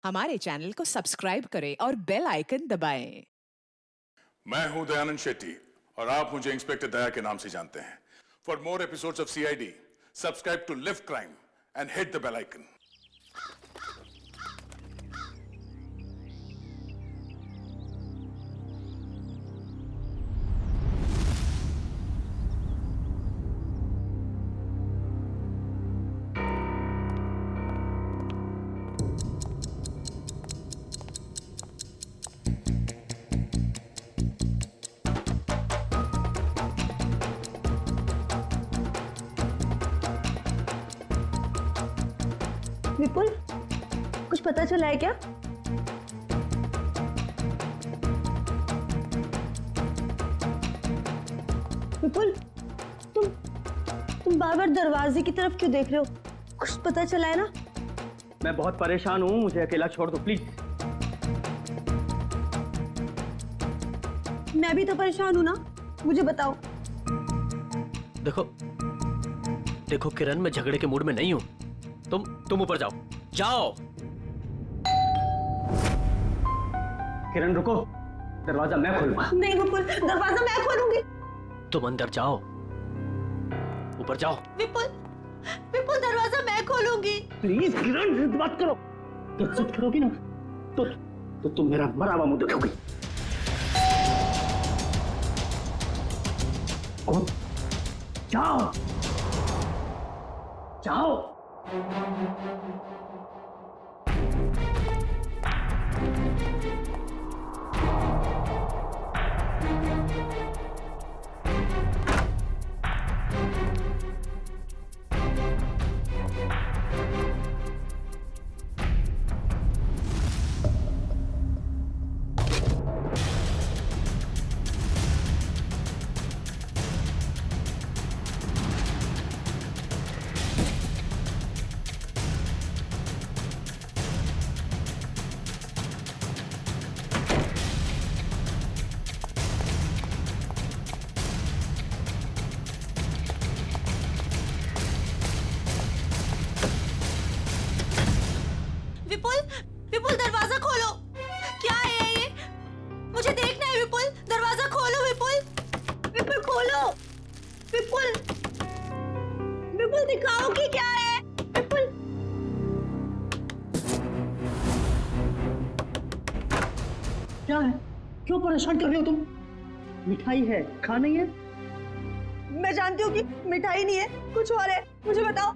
हमारे चैनल को सब्सक्राइब करें और बेल आइकन दबाएं। मैं हूं दयानंद शेट्टी और आप मुझे इंस्पेक्टर दया के नाम से जानते हैं। For more episodes of CID, subscribe to live crime and hit the bell icon. Vipul, कुछ पता चला है क्या? विपुल, तुम बार बार दरवाजे की तरफ क्यों देख रहे हो? कुछ पता चला है ना? मैं बहुत परेशान हूँ, मुझे अकेला छोड़ दो प्लीज। मैं भी तो परेशान हूँ ना, मुझे बताओ। देखो किरण, मैं झगड़े के मूड में नहीं हूँ। तुम ऊपर जाओ। किरण रुको, दरवाजा मैं खोलूंगा। नहीं विपुल, दरवाजा मैं खोलूंगी। तुम अंदर जाओ, ऊपर जाओ। विपुल, दरवाजा मैं खोलूंगी। प्लीज किरण, जिद मत करो। तो जिद करोगी ना तो तुम मेरा मरा हुआ मुंह देखोगी। जाओ जाओ। विपुल, दरवाजा खोलो। क्या है ये? मुझे देखना है। विपुल, दरवाजा खोलो। विपुल खोलो। विपुल दिखाओ कि क्या है। विपुल, क्या है? क्यों परेशान कर रहे हो तुम? मिठाई है, खाना ही है। मैं जानती हूँ कि मिठाई नहीं है, कुछ और है। मुझे बताओ।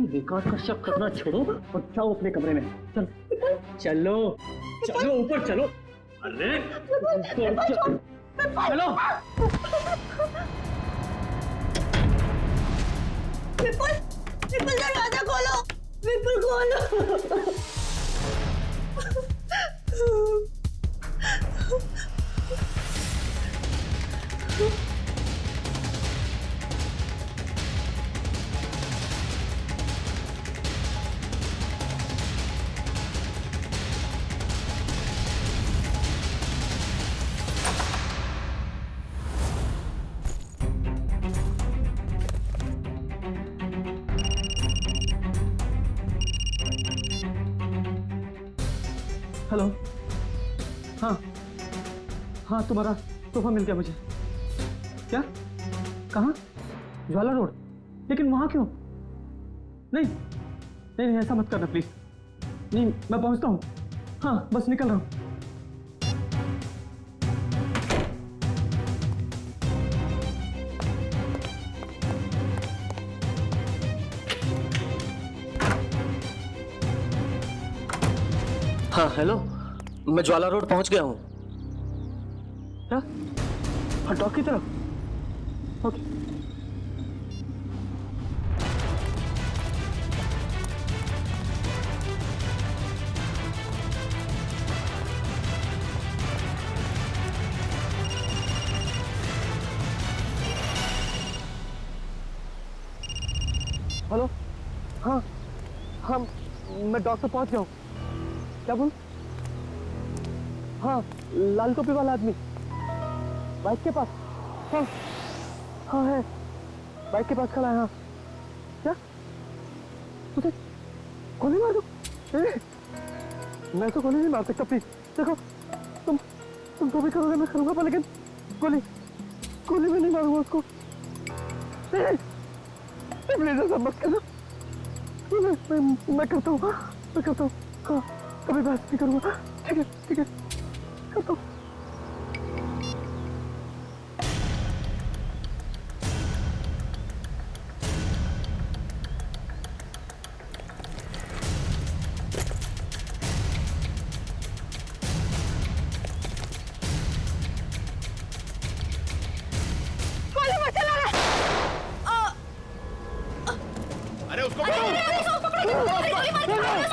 बेकार का शक करना छोड़ो और जाओ अपने कमरे में। चलो ऊपर चलो। अरे चलो। विपुल दरवाजा खोलो। विपुल खोलो। हेलो। हाँ तुम्हारा तोहफा मिल गया मुझे। क्या? कहाँ? ज्वाला रोड। लेकिन वहां क्यों? नहीं, ऐसा मत करना प्लीज। नहीं, मैं पहुंचता हूँ। हाँ, बस निकल रहा हूँ। हाँ हेलो, मैं ज्वाला रोड पहुंच गया हूँ। क्या? हाँ, डॉक की तरफ। ओके। हेलो। हाँ, मैं डॉक से पहुंच गया हूँ। क्या बोल? हाँ, लाल टोपी वाला आदमी बाइक के पास। हाँ है, बाइक के पास खड़ा है। हाँ क्या? तुझे गोली मार दो? मैं तो गोली नहीं मार सकता प्लीज। देखो तुम जो भी करोगे मैं करूंगा, पर लेकिन गोली मैं नहीं मारूंगा उसको। प्लीज ऐसा मत करना। मैं करता हूँ, हाँ कभी बहस नहीं करूंगा। ठीक है करता हूँ। अरे उसको गोली मार के मारा।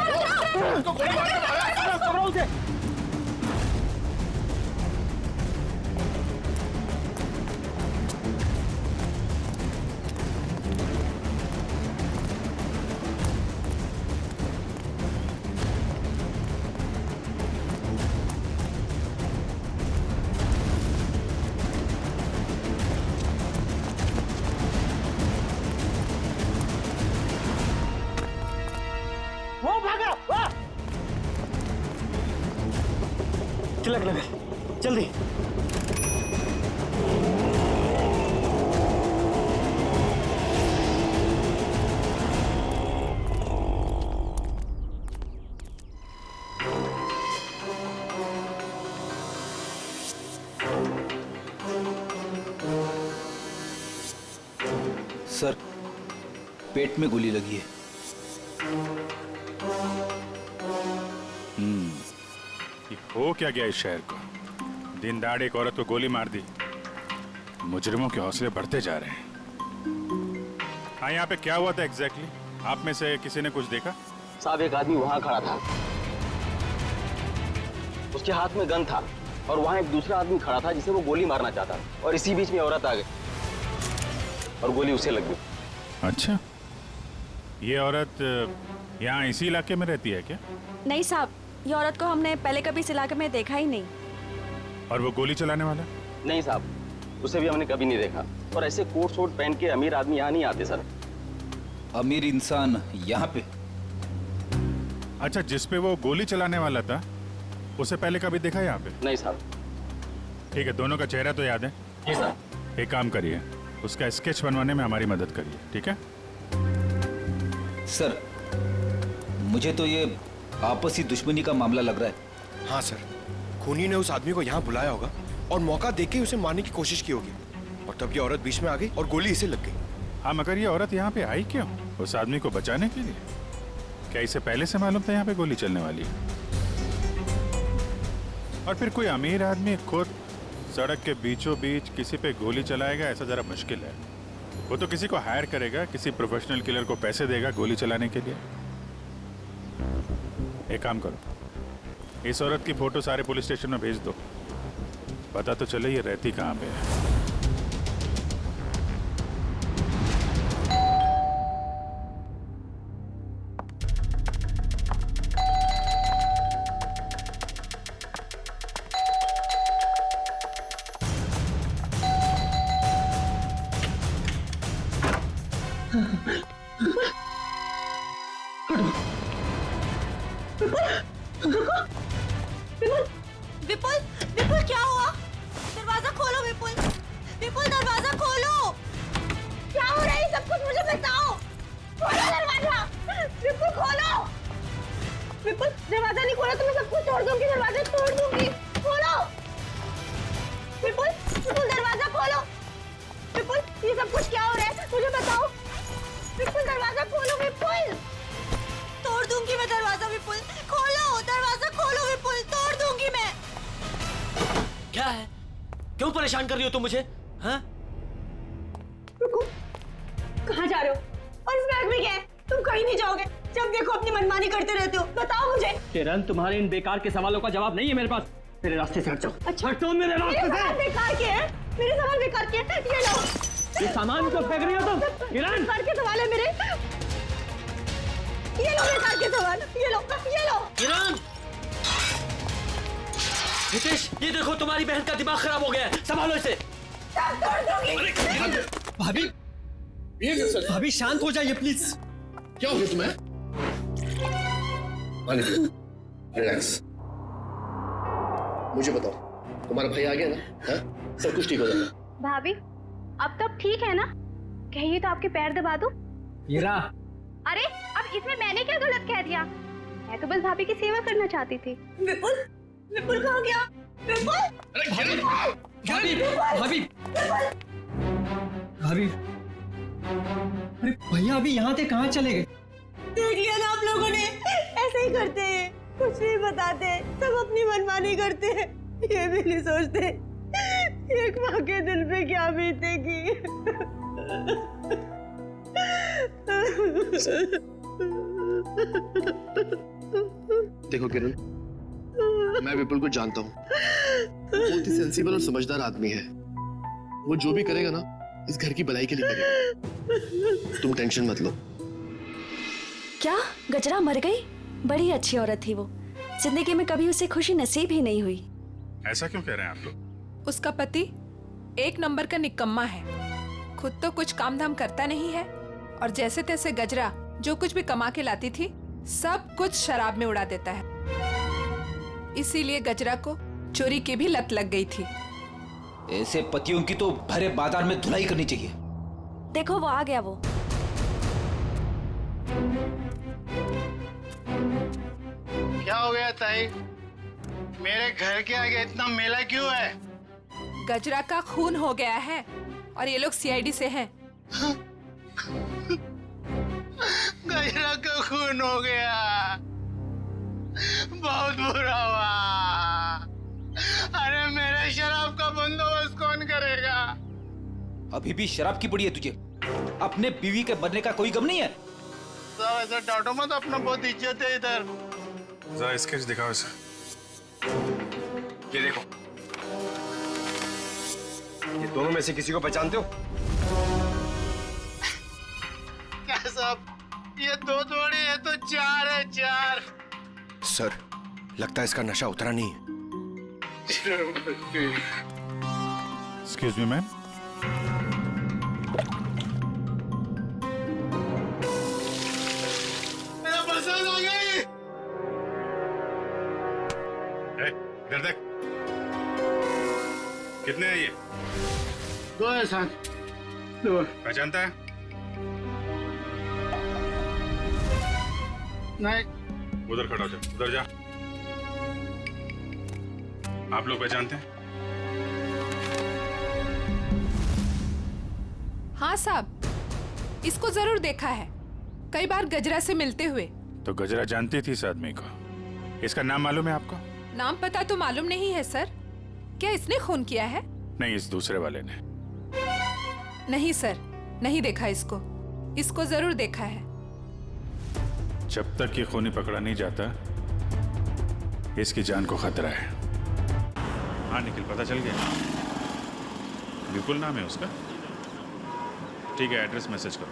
लग जल्दी। सर, पेट में गोली लगी है। ये हो क्या गया इस शहर को? दिन दहाड़े एक औरत को गोली मार दी। मुजरिमों के हौसले बढ़ते जा रहे हैं। हाँ, यहाँ पे क्या हुआ था एग्जैक्टली? आप में से किसी ने कुछ देखा? साहब, एक आदमी वहां खड़ा था, उसके हाथ में गन था और वहां एक दूसरा आदमी खड़ा था जिसे वो गोली मारना चाहता, और इसी बीच में औरत आ गई और गोली उसे लग गई। अच्छा, ये औरत यहाँ इसी इलाके में रहती है क्या? नहीं साहब, ये औरत को हमने पहले कभी इस इलाके में देखा ही नहीं। और वो गोली चलाने वाला? नहीं साहब, उसे भी हमने कभी नहीं देखा। और ऐसे कोट शोट पहन के अमीर आदमी यहाँ नहीं आते सर। अमीर इंसान यहाँ पे? अच्छा, जिस पे वो गोली चलाने वाला था उसे पहले कभी देखा यहाँ पे? नहीं साहब। ठीक है, दोनों का चेहरा तो याद है? जी साहब। एक काम करिए, उसका स्केच बनवाने में हमारी मदद करिए, ठीक है? सर, मुझे तो ये आपसी दुश्मनी का मामला लग रहा है। हाँ सर, खूनी ने उस आदमी को यहाँ बुलाया होगा और मौका देके उसे मारने की कोशिश की होगी, और तब ये औरत बीच में आ गई और गोली इसे लग गई। हाँ, मगर ये औरत यहाँ पे आई क्यों? उस आदमी को बचाने के लिए? क्या इसे पहले से मालूम था यहाँ पे गोली चलने वाली है? और फिर कोई अमीर आदमी खुद सड़क के बीचों बीच किसी पे गोली चलाएगा, ऐसा जरा मुश्किल है। वो तो किसी को हायर करेगा, किसी प्रोफेशनल किलर को पैसे देगा गोली चलाने के लिए। एक काम करो, इस औरत की फोटो सारे पुलिस स्टेशन में भेज दो, पता तो चले ये रहती कहाँ पे है। विपुल, विपुल क्या हुआ? दरवाजा खोलो विपुल, विपुल दरवाजा खोलो। क्या हो रहा है सब कुछ मुझे बताओ। खोलो दरवाजा, विपुल खोलो। विपुल, दरवाजा नहीं खोला तो मैं सब कुछ तोड़ दूंगी, दरवाजा तोड़ दूंगी। खोलो विपुल, विपुल दरवाजा खोलो। विपुल, ये सब कुछ क्या हो रहा है मुझे बताओ। विपुल दरवाजा खोलो, विपुल तोड़ दूंगी मैं दरवाजा। विपुल खोलो, दरवाजा खोलो विपुल, तोड़ दूंगी मैं। क्या है? क्यों परेशान कर रही हो तुम मुझे? हाँ? रुको, कहाँ जा रहे हो? और इस बैग में क्या है? तुम कहीं नहीं जाओगे, जब देखो अपनी मनमानी करते रहते हो। बताओ मुझे। किरण, तुम्हारे इन बेकार के सवालों का जवाब नहीं है मेरे पास। मेरे रास्ते से हट जाओ। अच्छा, हटो मेरे रास्ते से। सवाल बेकार के हैं, मेरे सवाल बेकार के हैं। ये लो, ये सामान को फेंक रही हो तुम? किरण, बेकार के सवाल है मेरे। ये लो बेकार के सवाल, ये लो, ये लो। किरण! हितेश, ये देखो तुम्हारी बहन का दिमाग खराब हो गया है, संभालो इसे। सब तोड़ दूंगी। भाभी, भाभी शांत हो जाइए प्लीज। क्या हो गया तुम्हें? रिलैक्स। मुझे बताओ, तुम्हारा भाई आ गया ना? हाँ? सब कुछ ठीक हो जाएगा। भाभी अब तब ठीक है ना? कहिए तो आपके पैर दबा दूं? हीरा, अरे अब इसमें मैंने क्या गलत कह दिया? मैं तो बस भाभी की सेवा करना चाहती थी। विपुल, विपुल कहाँ गया? विपुल! अरे भाभी, भाभी, भाभी, अरे भैया अभी यहाँ थे, कहाँ चले गए? देख लिया ना आप लोगों ने, ऐसे ही करते हैं, कुछ नहीं बताते, सब अपनी मनमानी करते हैं, ये भी नहीं सोचते एक माँ के दिल पे क्या बीतेगी। देखो किरण, मैं विपुल को जानता हूँ, बहुत ही सेंसिबल और समझदार आदमी है। वो जो भी करेगा ना, इस घर की भलाई के लिए करेगा। तुम टेंशन मत लो। क्या गजरा मर गई? बड़ी अच्छी औरत थी वो, जिंदगी में कभी उसे खुशी नसीब ही नहीं हुई। ऐसा क्यों कह रहे हैं आप लोग? उसका पति एक नंबर का निकम्मा है, खुद तो कुछ काम धाम करता नहीं है और जैसे तैसे गजरा जो कुछ भी कमा के लाती थी सब कुछ शराब में उड़ा देता है। इसीलिए गजरा को चोरी की भी लत लग गई थी। ऐसे पतियों की तो भरे बाजार में धुलाई करनी चाहिए। देखो वो आ गया वो। क्या हो गया ताई? मेरे घर के आगे इतना मेला क्यों है? गजरा का खून हो गया है और ये लोग सीआईडी से हैं। गजरा का खून हो गया, बहुत बुरा हुआ। अरे मेरे शराब का बंदोबस्त कौन करेगा? अभी भी शराब की पड़ी है तुझे? अपने बीवी के बनने का कोई गम नहीं है? सब ऐसा डांटो मत, अपना बहुत इज्जत है इधर। जरा स्केच दिखाओ इसे। ये देखो, ये दोनों में से किसी को पहचानते हो? क्या साहब, ये दो थोड़ी है तो चार है, चार। सर, लगता है इसका नशा उतरा नहीं है। एक्सक्यूज मी मैम, मेरा पसंद आ गई। इधर देख, कितने हैं ये? दो है साथ, दो। पहचानता है? नहीं। उधर खड़ा हो जा, उधर जा। आप लोग पहचानते हैं? हाँ साहब, इसको जरूर देखा है, कई बार गजरा से मिलते हुए। तो गजरा जानती थी इस आदमी को? इसका नाम मालूम है आपको? नाम पता तो मालूम नहीं है सर। क्या इसने खून किया है? नहीं, इस दूसरे वाले ने। नहीं सर, नहीं देखा इसको। इसको जरूर देखा है। जब तक ये खूनी पकड़ा नहीं जाता, इसकी जान को खतरा है। हाँ निखिल, पता चल गया? विपुल नाम है उसका? ठीक है, एड्रेस मैसेज करो।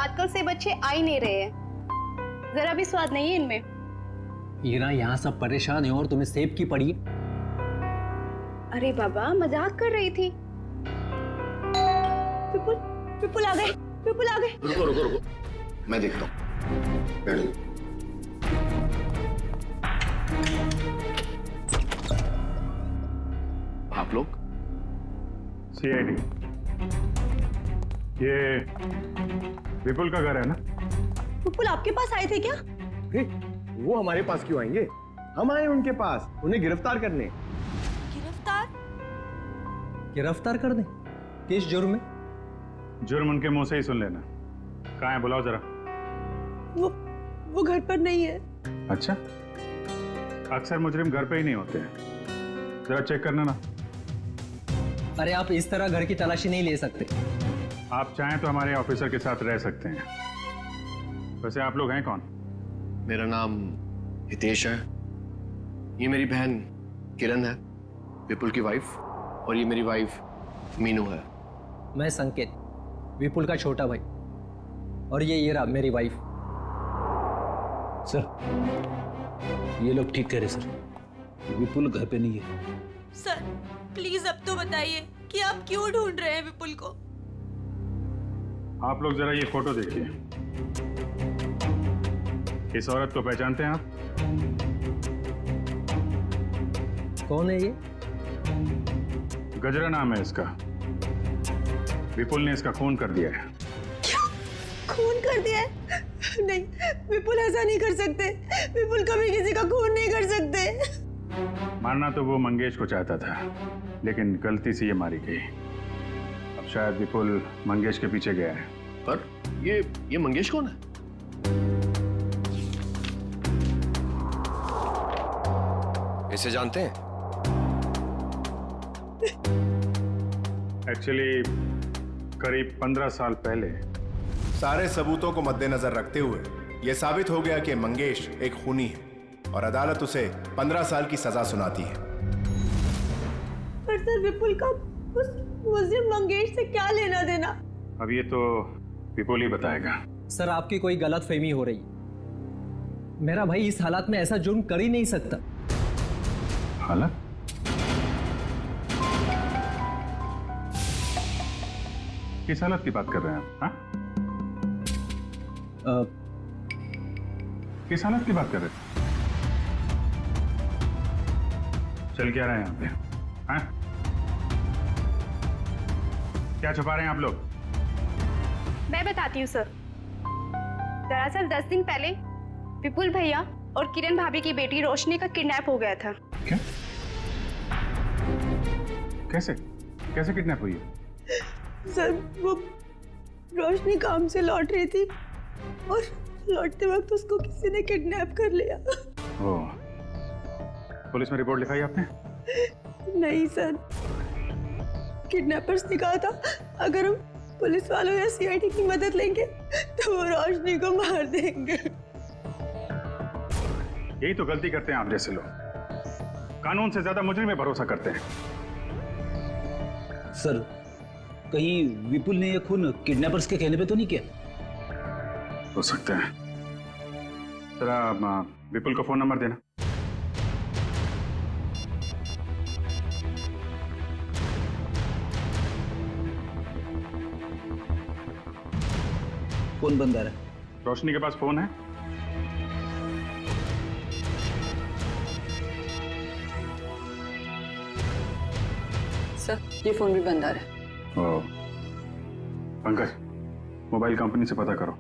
आजकल से बच्चे आ ही नहीं रहे हैं, जरा भी स्वाद नहीं है इनमें। हीरा, यहाँ सब परेशान है और तुम्हें सेब की पड़ी। अरे बाबा, मजाक कर रही थी। विपुल, विपुल आ गए, विपुल आ गए। रुको रुको रुको, मैं देखता हूँ। बैठो। आप लोग? सीआईडी। ये विपुल का घर है ना? विपुल आपके पास आए थे क्या? वो हमारे पास क्यों आएंगे? हम आए उनके पास, उन्हें गिरफ्तार करने। गिरफ्तार? गिरफ्तार कर दे? किस जुर्म में? जुर्म उनके मुंह से ही सुन लेना। कहाँ है, बुलाओ जरा। वो घर पर नहीं है। अच्छा, अक्सर मुजरिम घर पे ही नहीं होते हैं, जरा चेक करना ना। अरे आप इस तरह घर की तलाशी नहीं ले सकते। आप चाहें तो हमारे ऑफिसर के साथ रह सकते हैं। वैसे आप लोग हैं कौन? मेरा नाम हितेश है, ये मेरी बहन किरण है, विपुल की वाइफ, और ये मेरी वाइफ मीनू है। मैं संकेत, विपुल का छोटा भाई, और ये रहा मेरी वाइफ। सर, ये लोग ठीक कह रहे सर, विपुल घर पे नहीं है। सर प्लीज अब तो बताइए कि आप क्यों ढूंढ रहे हैं विपुल को। आप लोग जरा ये फोटो देखिए। इस औरत को पहचानते हैं आप? कौन है ये? गजरा नाम है इसका। विपुल ने इसका खून कर दिया है। खून कर दिया है? नहीं, विपुल ऐसा नहीं कर सकते। विपुल कभी किसी का खून नहीं कर सकते। मारना तो वो मंगेश को चाहता था, लेकिन गलती से ये मारी गई। अब शायद विपुल मंगेश के पीछे गया है। पर ये मंगेश कौन है? इसे जानते हैं? एक्चुअली करीब 15 साल पहले सारे सबूतों को मद्देनजर रखते हुए यह साबित हो गया कि मंगेश एक खूनी है और अदालत उसे 15 साल की सजा सुनाती है। पर सर, विपुल का उस मुस्लिम मंगेश से क्या लेना देना? अब ये तो विपुल ही बताएगा। सर, आपकी कोई गलतफहमी हो रही है। मेरा भाई इस हालात में ऐसा जुर्म कर ही नहीं सकता। हालत? किस हालत की बात कर रहे हैं आप? हाँ? किस हालत की बात कर रहे हैं? चल क्या रहे हैं यहाँ पे? हाँ? क्या छुपा रहे हैं आप लोग? मैं बताती हूँ सर। दरअसल 10 दिन पहले विपुल भैया और किरण भाभी की बेटी रोशनी का किडनैप हो गया था। क्या? कैसे? कैसे किडनैप हुई है? सर, वो रोशनी काम से लौट रही थी और लौटते वक्त उसको किसी ने किडनैप कर लिया। ओ, पुलिस में रिपोर्ट लिखाई आपने? नहीं सर, किडनैपर्स ने कहा था अगर हम पुलिस वालों या सीआईडी की मदद लेंगे तो वो रोशनी को मार देंगे। यही तो गलती करते हैं आप जैसे लोग। कानून से ज्यादा मुजरिम में भरोसा करते हैं। सर, कहीं विपुल ने यह खून किडनैपर्स के कहने पे तो नहीं किया? हो सकता है। जरा विपुल को फोन नंबर देना। फोन बंद आ रहा है। रोशनी के पास फोन है? सर, ये फोन भी बंद आ रहा है। पंकज, मोबाइल कंपनी से पता करो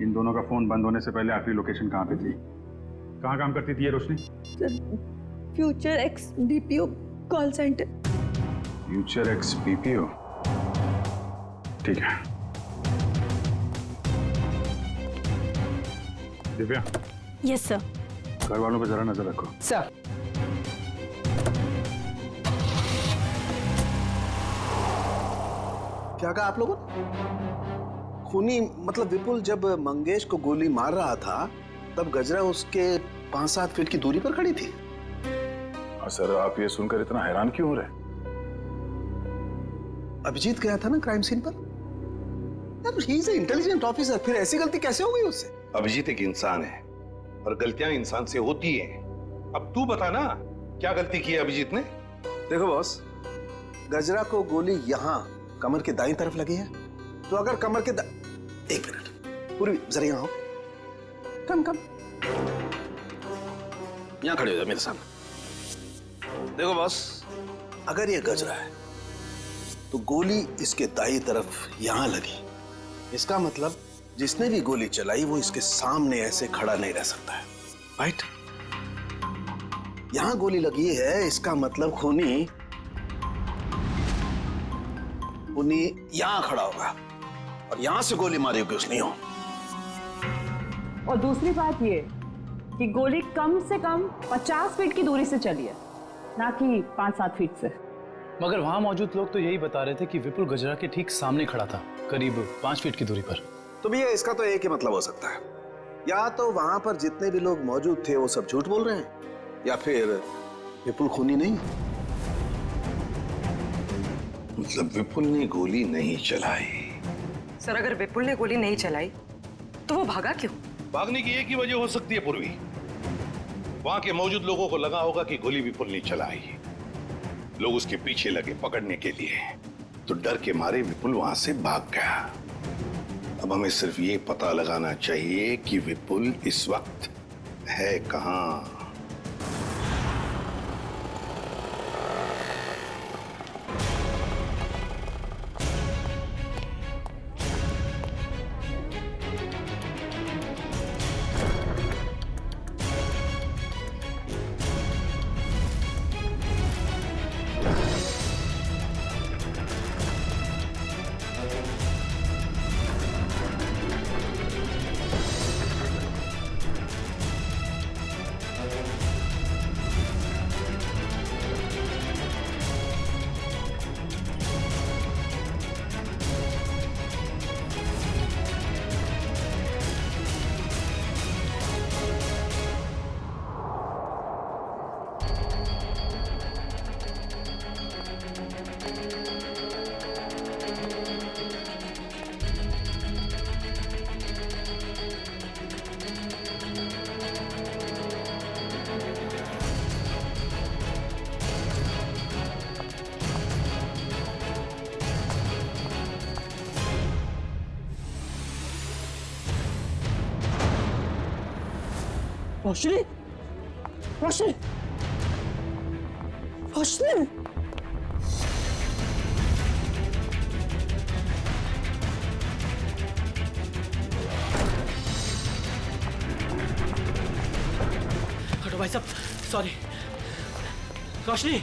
इन दोनों का फोन बंद होने से पहले आपकी लोकेशन कहाँ पे थी? कहाँ काम करती थी ये Roshni? Sir, future X BPO call centre. Future X BPO, ठीक है। दिव्या। Yes sir. घर वालों पे जरा नजर रखो। सर। क्या कहा आप लोगों ने? खूनी मतलब विपुल जब मंगेश को गोली मार रहा था तब गजरा उसके 5-7 फीट की दूरी पर खड़ी थी। सर, आप ये सुनकर इतना हैरान क्यों हो रहे? अभिजीत गया था ना क्राइम सीन पर। यार, ही इज इंटेलिजेंट ऑफिसर, फिर ऐसी गलती कैसे हो गई उससे? अभिजीत एक इंसान है और गलतियां इंसान से होती हैं। अब तू बता ना, क्या गलती की है अभिजीत ने? देखो बॉस, गजरा को गोली यहाँ कमर के दाईं तरफ लगी है, तो अगर कमर के एक मिनट, पूरी जरा यहाँ आओ। कम यहाँ खड़े हो जाओ मेरे सामने। देखो बॉस, अगर ये गजरा है तो गोली इसके दाईं तरफ यहां लगी। इसका मतलब जिसने भी गोली चलाई वो इसके सामने ऐसे खड़ा नहीं रह सकता है, राइट? यहां गोली लगी है, इसका मतलब खूनी यहां खड़ा होगा और यहां से गोली मारी होगी उसने। और दूसरी बात ये कि गोली कम से कम 50 फीट की दूरी से चली है, ना कि 5-7 फीट से। मगर वहां मौजूद लोग तो यही बता रहे थे कि विपुल गजरा के ठीक सामने खड़ा था, करीब 5 फीट की दूरी पर। तो भैया इसका तो एक ही मतलब हो सकता है, या तो वहां पर जितने भी लोग मौजूद थे वो सब झूठ बोल रहे हैं, या फिर विपुल खूनी नहीं। मतलब विपुल ने गोली नहीं चलाई? सर, अगर विपुल ने गोली नहीं चलाई तो वो भागा क्यों? भागने की एक ही वजह हो सकती है पूर्वी, वहां के मौजूद लोगों को लगा होगा कि गोली विपुल ने चलाई। लोग उसके पीछे लगे पकड़ने के लिए, तो डर के मारे विपुल वहां से भाग गया। अब हमें सिर्फ ये पता लगाना चाहिए कि विपुल इस वक्त है कहाँ। रोशनी, रोशनी, रोशनी। हटो भाई साहब, सॉरी। रोशनी,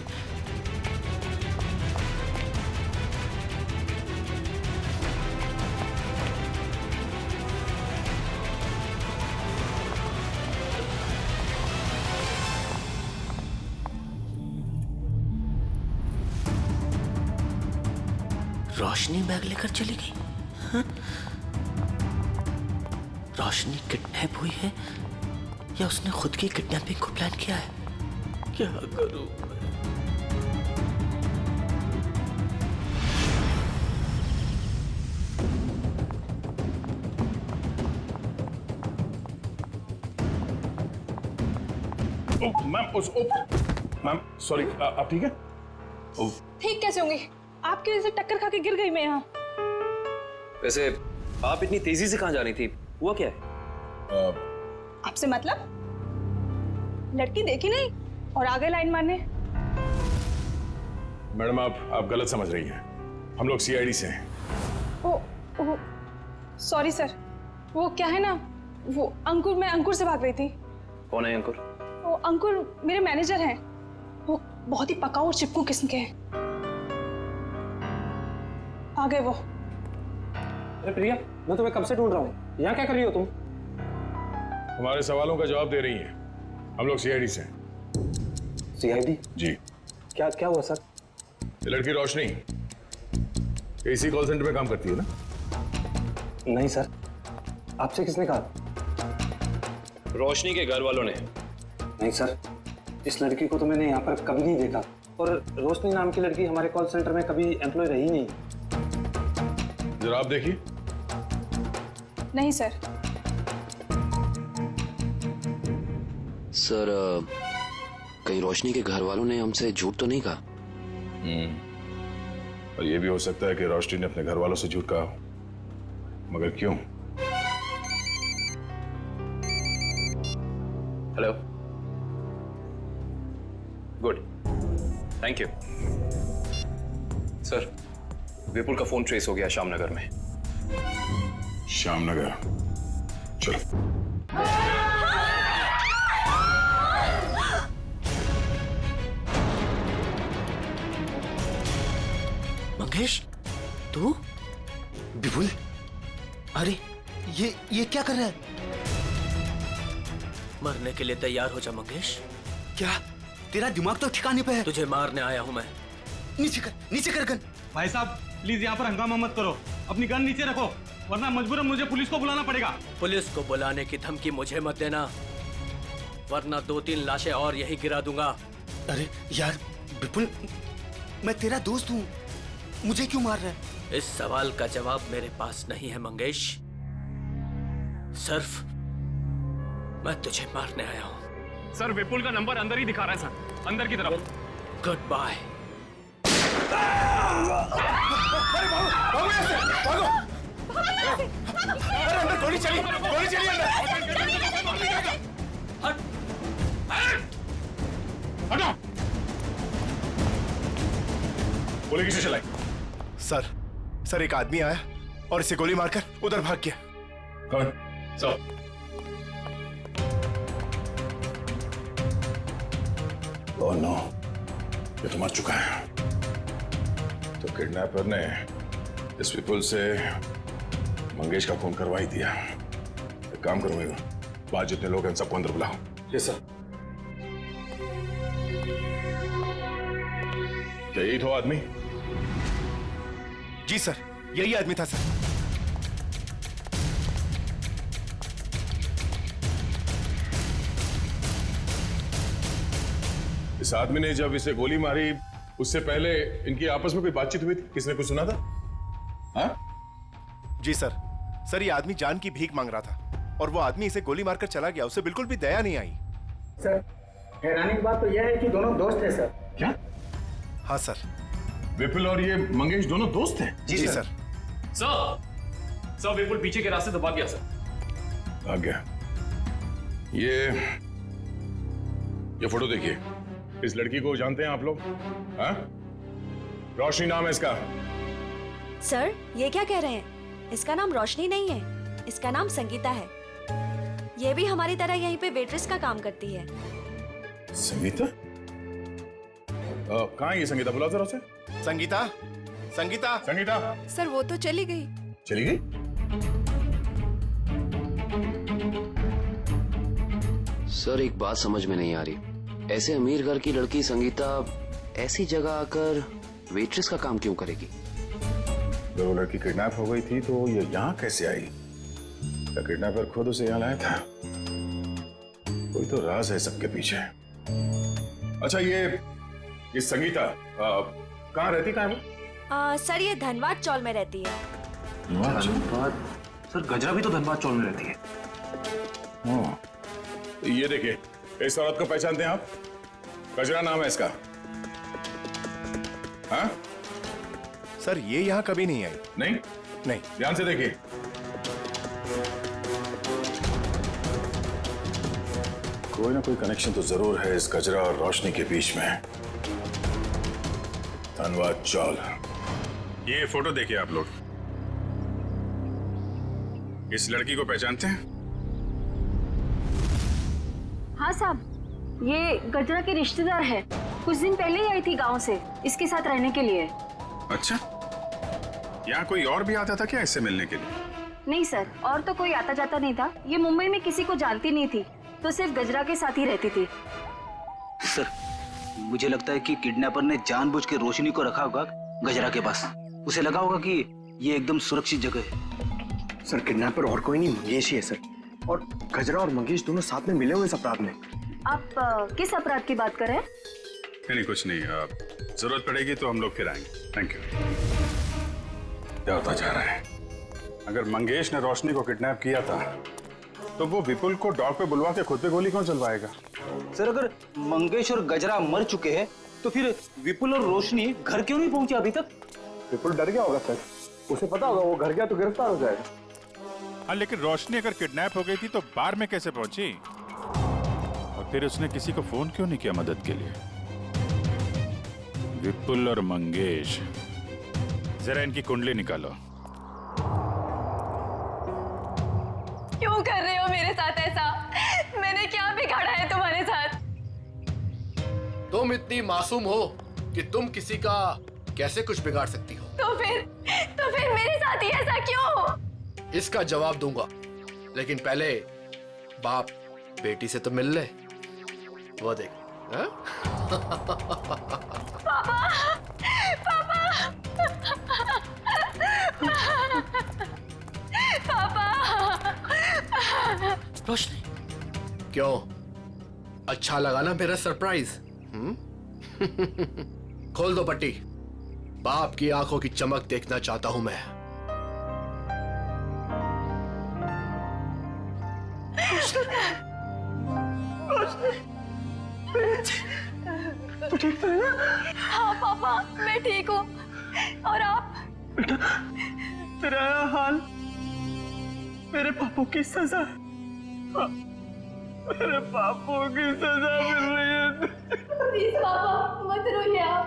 रोशनी बैग लेकर चली गई। हाँ? रोशनी किडनैप हुई है या उसने खुद की किडनैपिंग को प्लान किया है? क्या करूं? मैम सॉरी, आप ठीक है? ठीक कैसे होंगी? आपकी वजह से टक्कर खा के गिर गई मैं यहाँ। वैसे आप इतनी तेजी से कहाँ जा रही थी? हुआ क्या है? आपसे मतलब? लड़की देखी नहीं और आगे लाइन मारने। मैडम आप गलत समझ रही हैं। हम लोग सीआईडी से हैं। ओ सॉरी सर। वो क्या है ना, वो अंकुर, मैं अंकुर से भाग रही थी। कौन है अंकुर? वो अंकुर मेरे मैनेजर हैं। वो बहुत ही पकाऊ और चिपकू किस्म के हैं। आ गए वो। अरे प्रिया, मैं तुम्हें कब से ढूंढ रहा हूँ। यहाँ क्या कर रही हो तुम? हमारे सवालों का जवाब दे रही हैं। हम लोग सीआईडी से हैं। सीआईडी? जी। क्या क्या हुआ सर? ये लड़की रोशनी इसी कॉल सेंटर में काम करती है ना? नहीं सर, आपसे किसने कहा? रोशनी के घर वालों ने। नहीं सर, इस लड़की को तो मैंने यहाँ पर कभी नहीं देखा और रोशनी नाम की लड़की हमारे कॉल सेंटर में कभी एम्प्लॉय रही नहीं। जरा आप देखिए। नहीं सर। सर, कहीं रोशनी के घर वालों ने हमसे झूठ तो नहीं कहा? और ये भी हो सकता है कि रोशनी ने अपने घर वालों से झूठ कहा हो, मगर क्यों? Hello, good, thank you sir. Vipul का फोन ट्रेस हो गया श्यामनगर में। श्यामनगर? चलो। मंगेश, तू? विपुल? अरे ये क्या कर रहा है? मरने के लिए तैयार हो जा मंगेश। क्या तेरा दिमाग तो ठिकाने पे है? तुझे मारने आया हूं मैं। नीचे कर गन। भाई साहब प्लीज यहाँ पर हंगामा मत करो, अपनी गन नीचे रखो, वरना मजबूरन मुझे पुलिस को बुलाना पड़ेगा। पुलिस को बुलाने की धमकी मुझे मत देना, वरना 2-3 लाशें और यही गिरा दूंगा। अरे यार विपुल, मैं तेरा दोस्त हूँ, मुझे क्यों मार रहा है? इस सवाल का जवाब मेरे पास नहीं है मंगेश। सिर्फ मैं तुझे मारने आया हूँ। सर विपुल का नंबर अंदर ही दिखा रहा है सर, अंदर की तरफ। Good bye. भागो यहाँ से, भागो। अंदर गोली चली अंदर। हटो। गोली किसे चलाई? सर एक आदमी आया और इसे गोली मारकर उधर भाग गया। कौन? ओह नो, ये तो मर चुका है। तो किडनैपर ने इस विपुल से मंगेश का खून करवा ही दिया। एक काम करूंगा, बाहर जितने लोग हैं सबको अंदर बुलाओ। Yes sir. क्या यही तो आदमी? जी सर, यही आदमी था सर। इस आदमी ने जब इसे गोली मारी उससे पहले इनकी आपस में कोई बातचीत हुई थी? किसने कुछ सुना था? हाँ? जी सर ये आदमी जान की भीख मांग रहा था और वो आदमी इसे गोली मारकर चला गया। उसे बिल्कुल भी दया नहीं आई। सर हैरानी की बात तो यह है कि दोनों दोस्त हैं सर। क्या? हाँ सर। विपुल और ये मंगेश दोनों दोस्त हैं? जी सर। सर विपुल पीछे के रास्ते से भाग गया सर। भाग गया? ये फोटो देखिए। इस लड़की को जानते हैं आप लोग? हाँ? रोशनी नाम है इसका। सर ये क्या कह रहे हैं? इसका नाम रोशनी नहीं है, इसका नाम संगीता है। ये भी हमारी तरह यहीं पे वेट्रेस का काम करती है। संगीता? कहाँ है ये संगीता? बुलाओ जरा उसे। संगीता। सर वो तो चली गई। चली गई? सर एक बात समझ में नहीं आ रही, ऐसे अमीर घर की लड़की संगीता ऐसी जगह आकर वेट्रेस का काम क्यों करेगी? जब वो लड़की किडनैप हो गई थी तो ये यहाँ कैसे आई? क्या किडनैपर खुद उसे यहाँ लाया था? कोई तो राज है सबके पीछे। अच्छा ये संगीता कहाँ रहती? कहाँ है वो? सर ये धनबाद चौल में रहती है। धनबाद? सर गजरा भी तो धनबाद चौल में रहती है। ये देखिए, इस औरत को पहचानते हैं आप? गजरा नाम है इसका। हाँ? सर ये यहाँ कभी नहीं आई। नहीं। ध्यान से देखिए। कोई ना कोई कनेक्शन तो जरूर है इस गजरा और रोशनी के बीच में। धनबाद चौल। ये फोटो देखिए आप लोग। इस लड़की को पहचानते हैं? हाँ साहब, ये गजरा की रिश्तेदार है। कुछ दिन पहले ही आई थी गांव से इसके साथ रहने के लिए। अच्छा, यहाँ कोई और भी आता था क्या इससे मिलने के लिए? नहीं सर, और तो कोई आता जाता नहीं था। ये मुंबई में किसी को जानती नहीं थी, तो सिर्फ गजरा के साथ ही रहती थी। सर मुझे लगता है कि किडनैपर ने जानबूझ के रोशनी को रखा होगा गजरा के पास। उसे लगा होगा कि ये एकदम सुरक्षित जगह है। सर किडनैपर और कोई नहीं, मंगेश ही है सर। और गजरा और मंगेश दोनों साथ में मिले हुए इस अपराध में। आप किस अपराध की बात कर रहे हैं? नहीं कुछ नहीं, जरूरत पड़ेगी तो हम लोग फिर आएंगे। Thank you. क्या होता जा रहा है? अगर मंगेश ने रोशनी को किडनैप किया था तो वो विपुल को डॉग पे बुलवा के खुद पे गोली कौन चलवाएगा? सर अगर मंगेश और गजरा मर चुके हैं तो फिर विपुल और रोशनी घर क्यों नहीं पहुंचे अभी तक? विपुल डर गया होगा सर। उसे पता होगा वो घर गया तो गिरफ्तार हो जाएगा। हाँ लेकिन रोशनी अगर किडनैप हो गई थी तो बार में कैसे पहुंची? और फिर उसने किसी को फोन क्यों नहीं किया मदद के लिए? विपुल और मंगेश, जरा इनकी कुंडली निकालो। क्यों कर रहे हो मेरे साथ ऐसा? मैंने क्या बिगाड़ा है तुम्हारे साथ? तुम इतनी मासूम हो कि तुम किसी का कैसे कुछ बिगाड़ सकती हो? तो फिर मेरे साथ ही ऐसा क्यों? इसका जवाब दूंगा, लेकिन पहले बाप बेटी से तो मिल ले। वो देख। हाँ? पापा। रोशनी, क्यों अच्छा लगा ना मेरा सरप्राइज? खोल दो पट्टी। बाप की आंखों की चमक देखना चाहता हूं मैं। तू ठीक है ना? हाँ पापा, मैं ठीक हूँ। और आप? तेरा हाल मेरे पापों की सजा। हाँ, मेरे पापों की सजा मिल रही है। प्लीज पापा मत रोइए आप।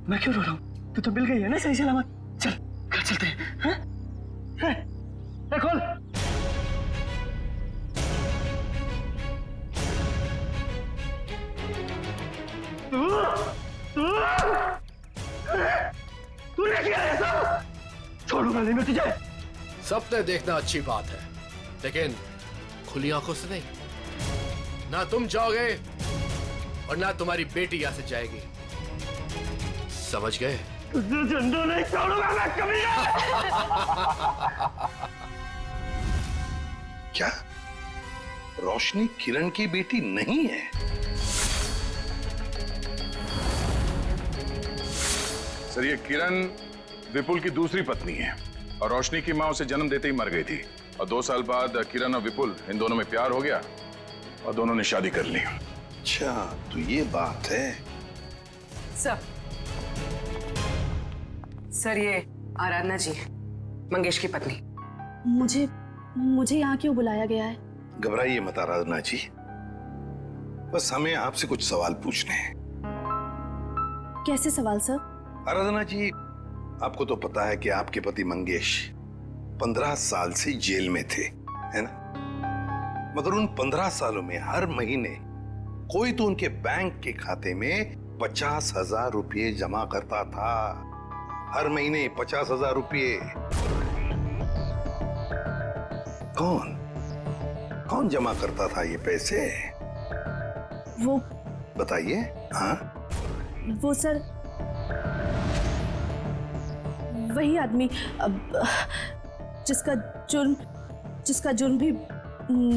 मैं क्यों रो रहा हूँ? तू तो मिल गई है ना सही सलामत। चल घर चलते हैं। हाँ? खोल। तूने किया है सब? छोड़ूंगा नहीं मैं तुझे। सपने देखना अच्छी बात है, लेकिन खुली आंखों से नहीं। ना तुम जाओगे और ना तुम्हारी बेटी यहां से जाएगी, समझ गए? तुझे जिंदा नहीं छोड़ूंगा मैं कभी। क्या रोशनी किरण की बेटी नहीं है? सर, ये किरण विपुल की दूसरी पत्नी है और रोशनी की मां उसे जन्म देते ही मर गई थी। और 2 साल बाद किरण और विपुल इन दोनों में प्यार हो गया और दोनों ने शादी कर ली। अच्छा, तो ये बात है। सर ये आराधना जी, मंगेश की पत्नी। मुझे यहाँ क्यों बुलाया गया है? घबराइए मत आराधना जी, बस हमें आपसे कुछ सवाल पूछने हैं। कैसे सवाल सर? आराधना जी, आपको तो पता है कि आपके पति मंगेश 15 साल से जेल में थे, है ना? मगर उन 15 सालों में हर महीने कोई तो उनके बैंक के खाते में 50,000 रुपये जमा करता था। हर महीने 50,000 रुपये। कौन जमा करता था ये पैसे? वो बताइए। हाँ, वो सर वही आदमी जिसका जुर्म भी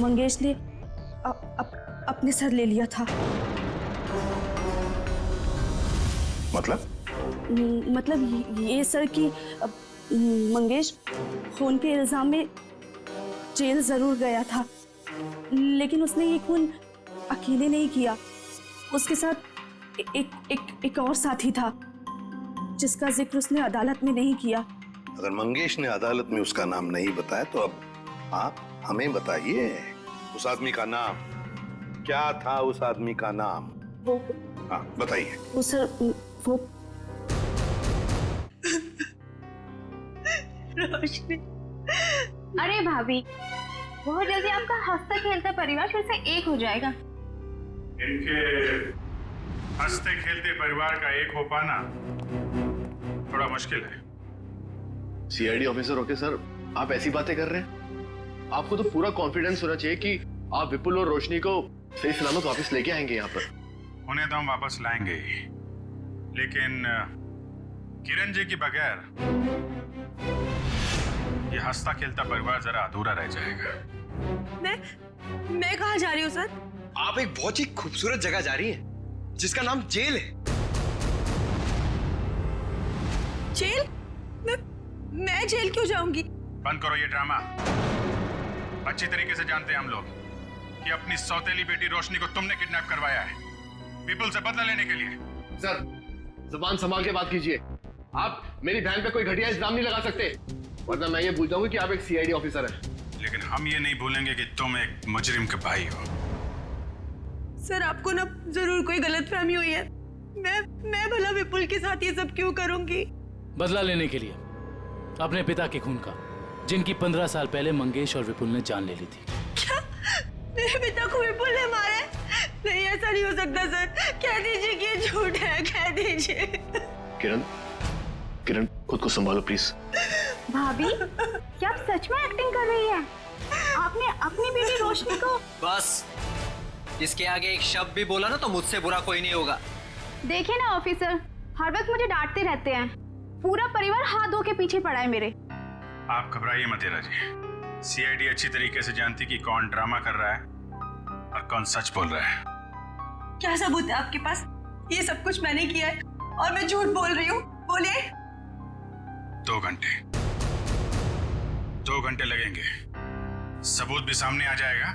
मंगेश ने अपने सर ले लिया था। मतलब ये सर कि मंगेश खून के इल्जाम में जेल जरूर गया था, लेकिन उसने ये खून अकेले नहीं किया। उसके साथ एक और साथी था जिसका जिक्र उसने अदालत में नहीं किया। अगर मंगेश ने अदालत में उसका नाम नहीं बताया तो अब आप हमें बताइए उस आदमी का नाम क्या था? उस आदमी का नाम हाँ बताइए। वो सर वो रोशनी। अरे भाभी, बहुत जल्दी आपका हंसता खेलता परिवार फिर से एक हो जाएगा। इनके हंसते खेलते परिवार का एक हो पाना थोड़ा मुश्किल है। सीआईडी ऑफिसर होके सर आप ऐसी बातें कर रहे हैं? आपको तो पूरा कॉन्फिडेंस होना चाहिए कि आप विपुल और रोशनी को सही सलामत वापस लेके आएंगे यहाँ पर। उन्हें तो हम वापस लाएंगे ही, लेकिन किरण जी के बगैर ये हंसता खेलता परिवार जरा अधूरा रह जाएगा। मैं कहाँ जा रही हूँ सर? आप एक बहुत ही खूबसूरत जगह जा रही हैं, जिसका नाम जेल है। जेल? मैं जेल क्यों जाऊंगी? बंद करो ये ड्रामा। अच्छी तरीके से जानते हैं हम लोग कि अपनी सौतेली बेटी रोशनी को तुमने किडनैप करवाया है विपुल से बदला लेने के लिए। सर जुबान संभाल के बात कीजिए। आप मेरी बहन पे कोई घटिया इल्जाम नहीं लगा सकते, वरना मैं ये भूल जाऊंगी कि आप एक सीआईडी ऑफिसर हैं। लेकिन हम ये नहीं भूलेंगे कि तुम एक मुजरिम के भाई हो। सर आपको ना जरूर कोई गलतफहमी हुई है। मैं भला विपुल के साथ ये सब क्यों करूंगी? बदला लेने के लिए अपने पिता के खून का, जिनकी 15 साल पहले मंगेश और विपुल ने जान ले ली थी। क्या मेरे पिता को विपुल ने मारा? नहीं, ऐसा नहीं हो सकता सर। कह दीजिए कि ये झूठ है, कह दीजिए। किरण खुद को संभालो प्लीज। भाभी, क्या आप सच में एक्टिंग कर रही हैं? आपने अपनी बेटी रोशनी को। बस इसके आगे एक शब्द भी बोला ना तो मुझसे बुरा कोई नहीं होगा। देखिए ना ऑफिसर, हर वक्त मुझे डांटते रहते हैं। पूरा परिवार हाथ धो के पीछे पड़ा है मेरे। आप घबराइए मत हीरा जी। सीआईडी अच्छी तरीके से जानती कि कौन ड्रामा कर रहा है और कौन सच बोल रहा है। क्या सबूत है आपके पास? ये सब कुछ मैंने किया है और मैं झूठ बोल रही हूँ? बोलिए। 2 घंटे लगेंगे, सबूत भी सामने आ जाएगा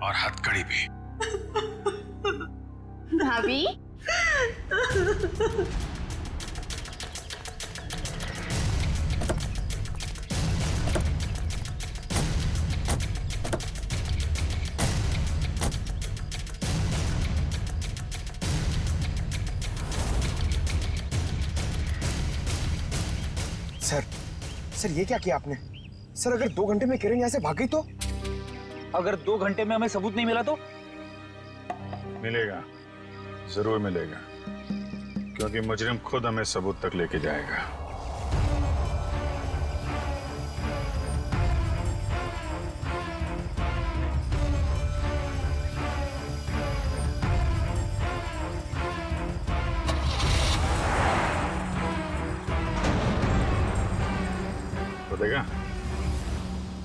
और हथकड़ी भी। भाभी सर ये क्या किया आपने? सर अगर 2 घंटे में किरण यहाँ से भाग गई तो? अगर 2 घंटे में हमें सबूत नहीं मिला तो? मिलेगा, जरूर मिलेगा, क्योंकि मुजरिम खुद हमें सबूत तक लेके जाएगा। तो देखा,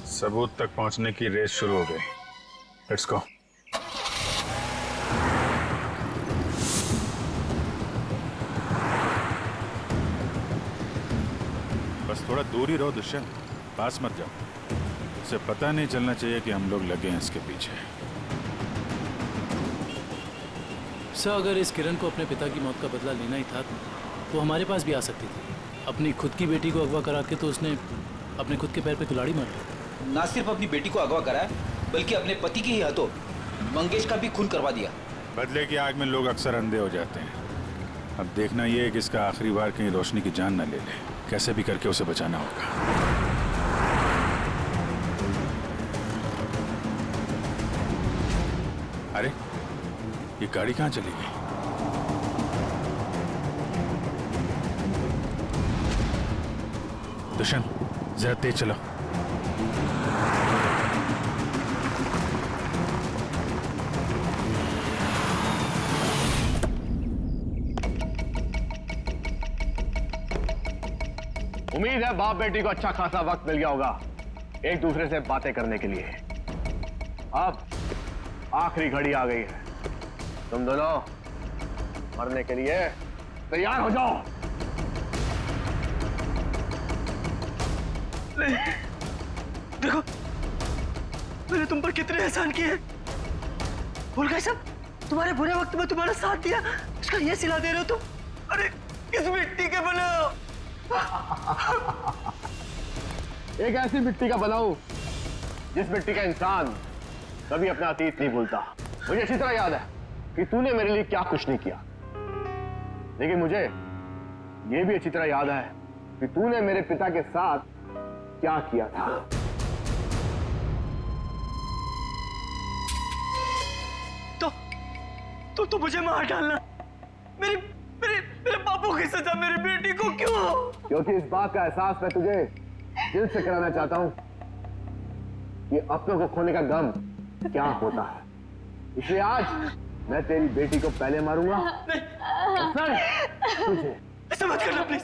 सबूत तक पहुंचने की रेस शुरू हो गई। Let's go. बस थोड़ा दूर ही रहो दुष्यंत, पास मत जाओ। उसे पता नहीं चलना चाहिए कि हम लोग लगे हैं इसके पीछे। सर, अगर इस किरण को अपने पिता की मौत का बदला लेना ही था तो हमारे पास भी आ सकती थी। अपनी खुद की बेटी को अगवा करा के तो उसने अपने खुद के पैर पे कुल्हाड़ी मार ली। ना सिर्फ अपनी बेटी को अगवा कराया, बल्कि अपने पति के ही हाथों मंगेश का भी खून करवा दिया। बदले की आग में लोग अक्सर अंधे हो जाते हैं। अब देखना यह है कि इसका आखिरी बार कहीं रोशनी की जान न ले ले। कैसे भी करके उसे बचाना होगा। अरे ये गाड़ी कहाँ चली गई? दुष्यंत जरा तेज चलो। उम्मीद है बाप बेटी को अच्छा खासा वक्त मिल गया होगा एक दूसरे से बातें करने के लिए। अब आखिरी घड़ी आ गई है, तुम दोनों मरने के लिए तैयार हो जाओ। देखो मैंने तुम पर कितने एहसान किए। भूल गए सब? तुम्हारे बुरे वक्त में तुम्हारा साथ दिया, उसका ये सिला दे रहे हो तुम। अरे किस मिट्टी के बने हो? एक ऐसी मिट्टी का बनाऊं जिस मिट्टी का इंसान कभी अपना अतीत नहीं भूलता। मुझे अच्छी तरह याद है कि तूने मेरे लिए क्या कुछ नहीं किया, लेकिन मुझे यह भी अच्छी तरह याद है कि तूने मेरे पिता के साथ क्या किया था। तो मुझे मार डालना, मेरे मेरे मेरे बापू की सजा मेरी बेटी को क्यों? क्योंकि इस बात का एहसास मैं तुझे दिल से कराना चाहता हूं कि अपनों को खोने का गम क्या होता है। इसलिए आज मैं तेरी बेटी को पहले मारूंगा, फिर तुझे। ऐसा मत करना प्लीज।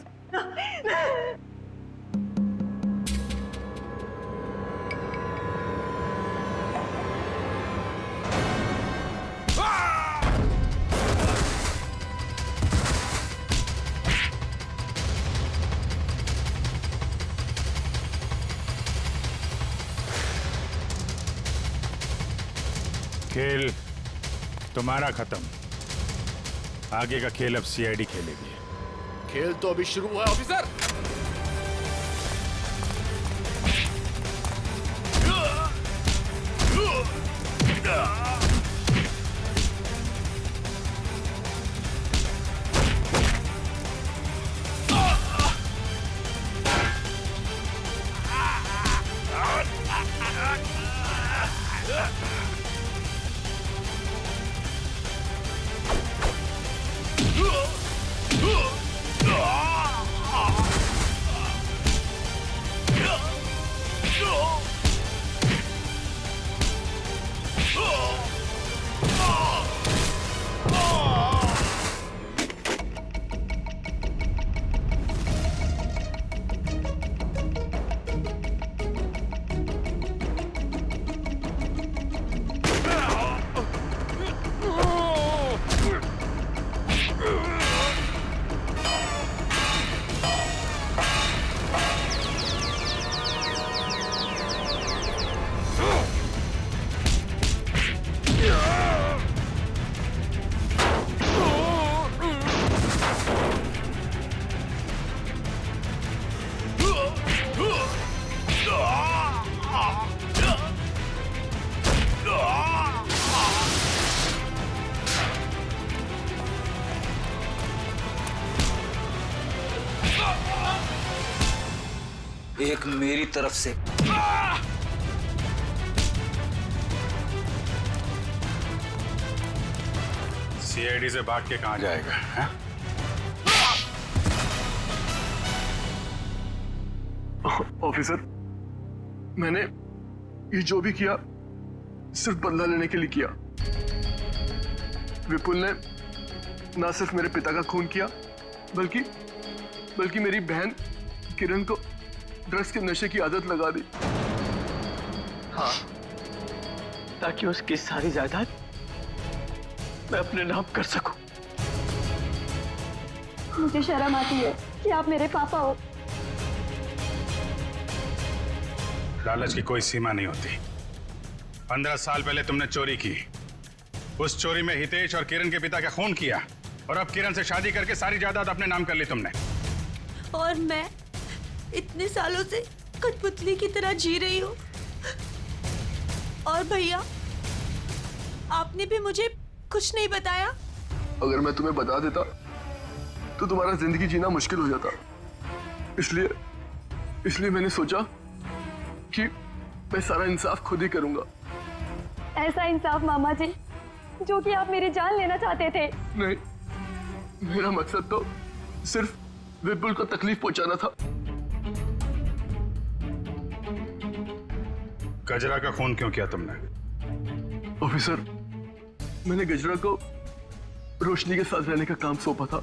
खेल तुम्हारा खत्म। आगे का खेल अब सीआईडी खेलेगी। खेल तो अभी शुरू हुआ है ऑफिसर। एक मेरी तरफ से। सीआईडी से भाग के कहां जाएगा है? ऑफिसर, मैंने ये जो भी किया सिर्फ बदला लेने के लिए किया। विपुल ने ना सिर्फ मेरे पिता का खून किया बल्कि मेरी बहन किरण को ड्रग्स के नशे की आदत लगा दी। हाँ, ताकि उसकी सारी जायदाद मैं अपने नाम कर सकूं। मुझे शर्म आती है कि आप मेरे पापा हो। लालच की कोई सीमा नहीं होती। 15 साल पहले तुमने चोरी की, उस चोरी में हितेश और किरण के पिता का खून किया, और अब किरण से शादी करके सारी जायदाद अपने नाम कर ली तुमने। और मैं इतने सालों से कठपुतली की तरह जी रही हूँ। और भैया, आपने भी मुझे कुछ नहीं बताया। अगर मैं तुम्हें बता देता तो तुम्हारा जिंदगी जीना मुश्किल हो जाता। इसलिए मैंने सोचा कि मैं सारा इंसाफ खुद ही करूंगा। ऐसा इंसाफ मामा जी जो कि आप मेरी जान लेना चाहते थे। नहीं, मेरा मकसद तो सिर्फ विपुल को तकलीफ पहुंचाना था। गजरा का खून क्यों किया तुमने? ऑफिसर, मैंने गजरा को रोशनी के साथ रहने का काम सौंपा था,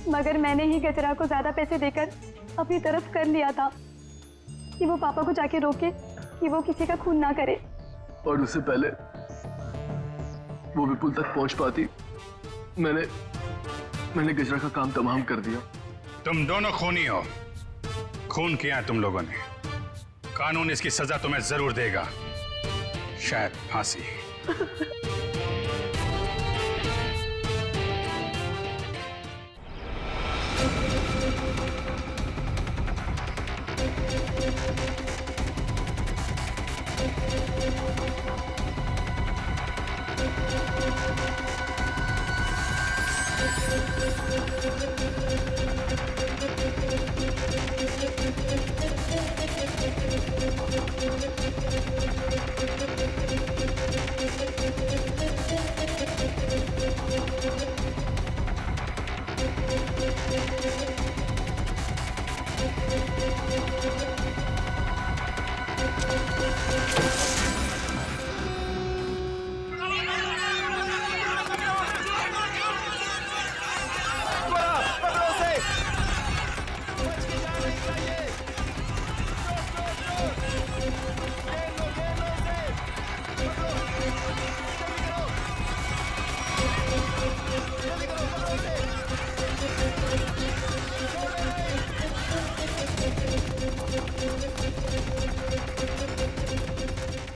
मगर मैंने ही गजरा को ज्यादा पैसे देकर अपनी तरफ कर लिया था कि वो पापा को जाके रोके कि वो किसी का खून ना करे। और उससे पहले वो विपुल तक पहुंच पाती, मैंने गजरा का काम तमाम कर दिया। तुम दोनों खूनी हो। खून किया तुम लोगों ने। कानून इसकी सजा तुम्हें जरूर देगा, शायद फांसी।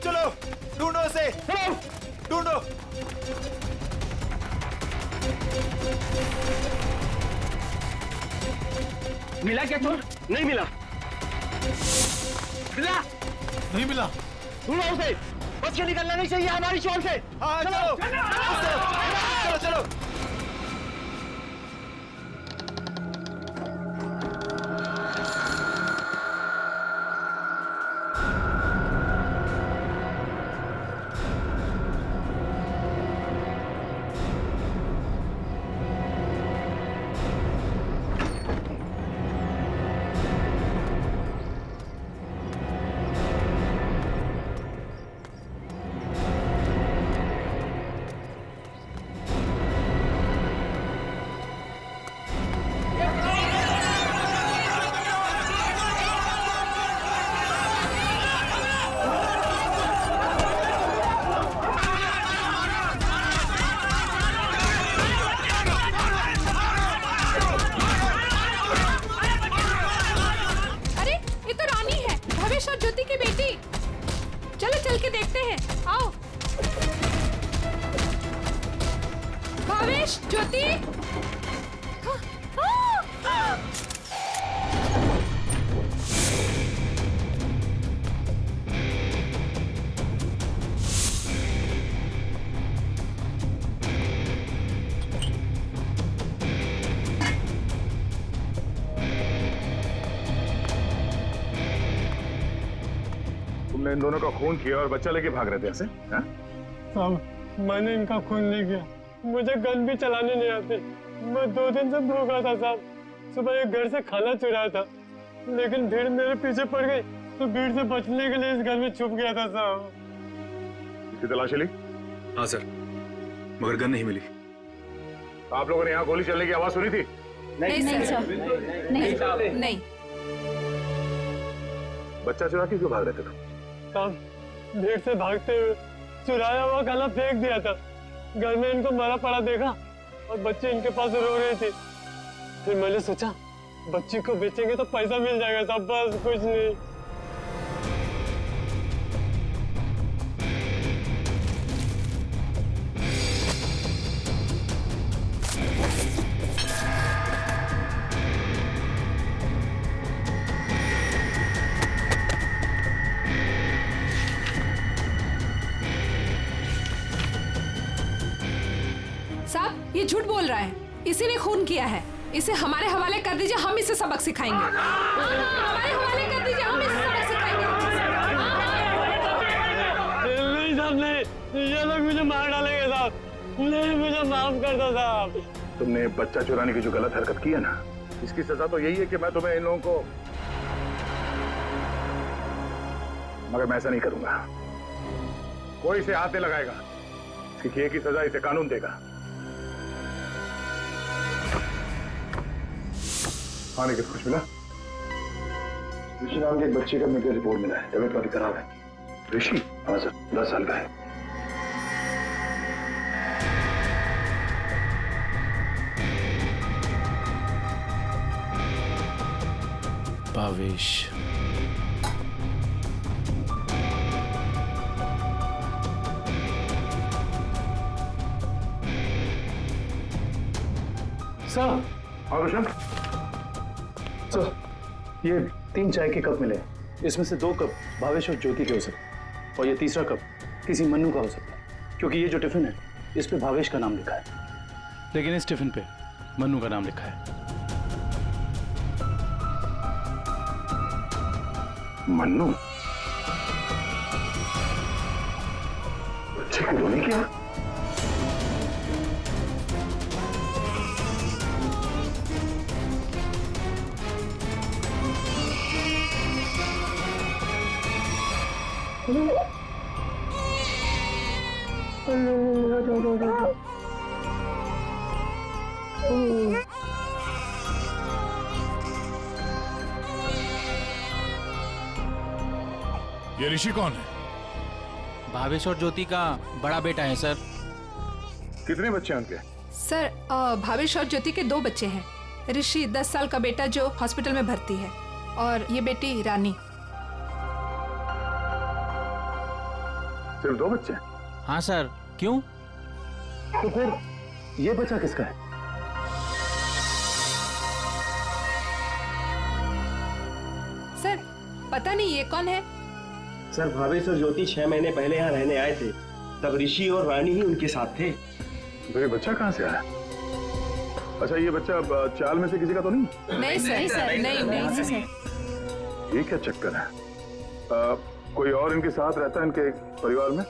चलो ढूंढो उसे, ढूंढो। मिला क्या चोर? नहीं मिला। मिला? नहीं मिला। ढूंढो उसे, बच के निकलना नहीं चाहिए हमारी शोर से। हाँ, चलो चलो चलो। चल के देखते हैं, आओ। भावेश, ज्योति, तुमने इन दोनों का खून किया और बच्चा लेके भाग रहे थे ऐसे? साहब मैंने इनका खून नहीं किया, मुझे गन भी चलाने नहीं आती। मैं 2 दिन से भूखा था साहब। सुबह एक घर से खाना चुराया था, लेकिन भीड़ मेरे पीछे पड़ गई तो भीड़ से बचने के लिए इस घर में छुप गया था साहब। इसकी तलाशी ली? हाँ सर, मगर गन नहीं मिली। आप लोगों ने यहाँ गोली चलने की आवाज सुनी थी? नहीं सर, नहीं। बच्चा चुरा के क्यों भाग रहे थे तुम? साहब भीड़ से भागते हुए चुराया हुआ खाना फेंक दिया था। घर में इनको मरा पड़ा देखा और बच्चे इनके पास रो रहे थे। फिर मैंने सोचा बच्ची को बेचेंगे तो पैसा मिल जाएगा साहब, बस कुछ नहीं। साहब ये झूठ बोल रहा है, इसी ने खून किया है। इसे हमारे हवाले कर दीजिए, हम इसे सबक सिखाएंगे। हमारे हवाले कर दीजिए, हम इसे सबक सिखाएंगे। नहीं साहब नहीं, ये लोग मुझे मार डालेंगे साहब। नहीं, मुझे माफ कर दो साहब। तुमने बच्चा चुराने की जो गलत हरकत की है ना, इसकी सजा तो यही है कि मैं तुम्हें इन लोगों को, मगर मैं ऐसा नहीं करूंगा। कोई इसे हाथ नहीं लगाएगा। इसकी किए की सजा इसे कानून देगा। आने के कुछ मिला? ऋषि नाम के एक बच्चे का मेडिकल रिपोर्ट मिला है, तबीयत काफी खराब है। ऋषि? हाँ सर, 10 साल का है। भावेश। सर। हाँ रोशन। सर, ये 3 चाय के कप मिले, इसमें से 2 कप भावेश और ज्योति के हो सकते और ये तीसरा कप किसी मन्नू का हो सकता है, क्योंकि ये जो टिफिन है इस पे भावेश का नाम लिखा है, लेकिन इस टिफिन पे मन्नू का नाम लिखा है। मन्नू? बच्चे को रोने क्या? ये ऋषि कौन है? भावेश और ज्योति का बड़ा बेटा है सर। कितने बच्चे हैं उनके? सर भावेश और ज्योति के 2 बच्चे हैं। ऋषि 10 साल का बेटा जो हॉस्पिटल में भर्ती है, और ये बेटी रानी। सिर्फ 2 बच्चे? हाँ सर, क्यों? तो फिर ये बच्चा किसका है? सर पता नहीं ये कौन है। सर भावेश और ज्योति 6 महीने पहले यहाँ रहने आए थे, तब ऋषि और रानी ही उनके साथ थे। तो ये बच्चा कहाँ से आया? अच्छा ये बच्चा चाल में से किसी का तो नहीं? नहीं सर, नहीं सर। ये क्या चक्कर है? कोई और इनके साथ रहता है इनके परिवार में?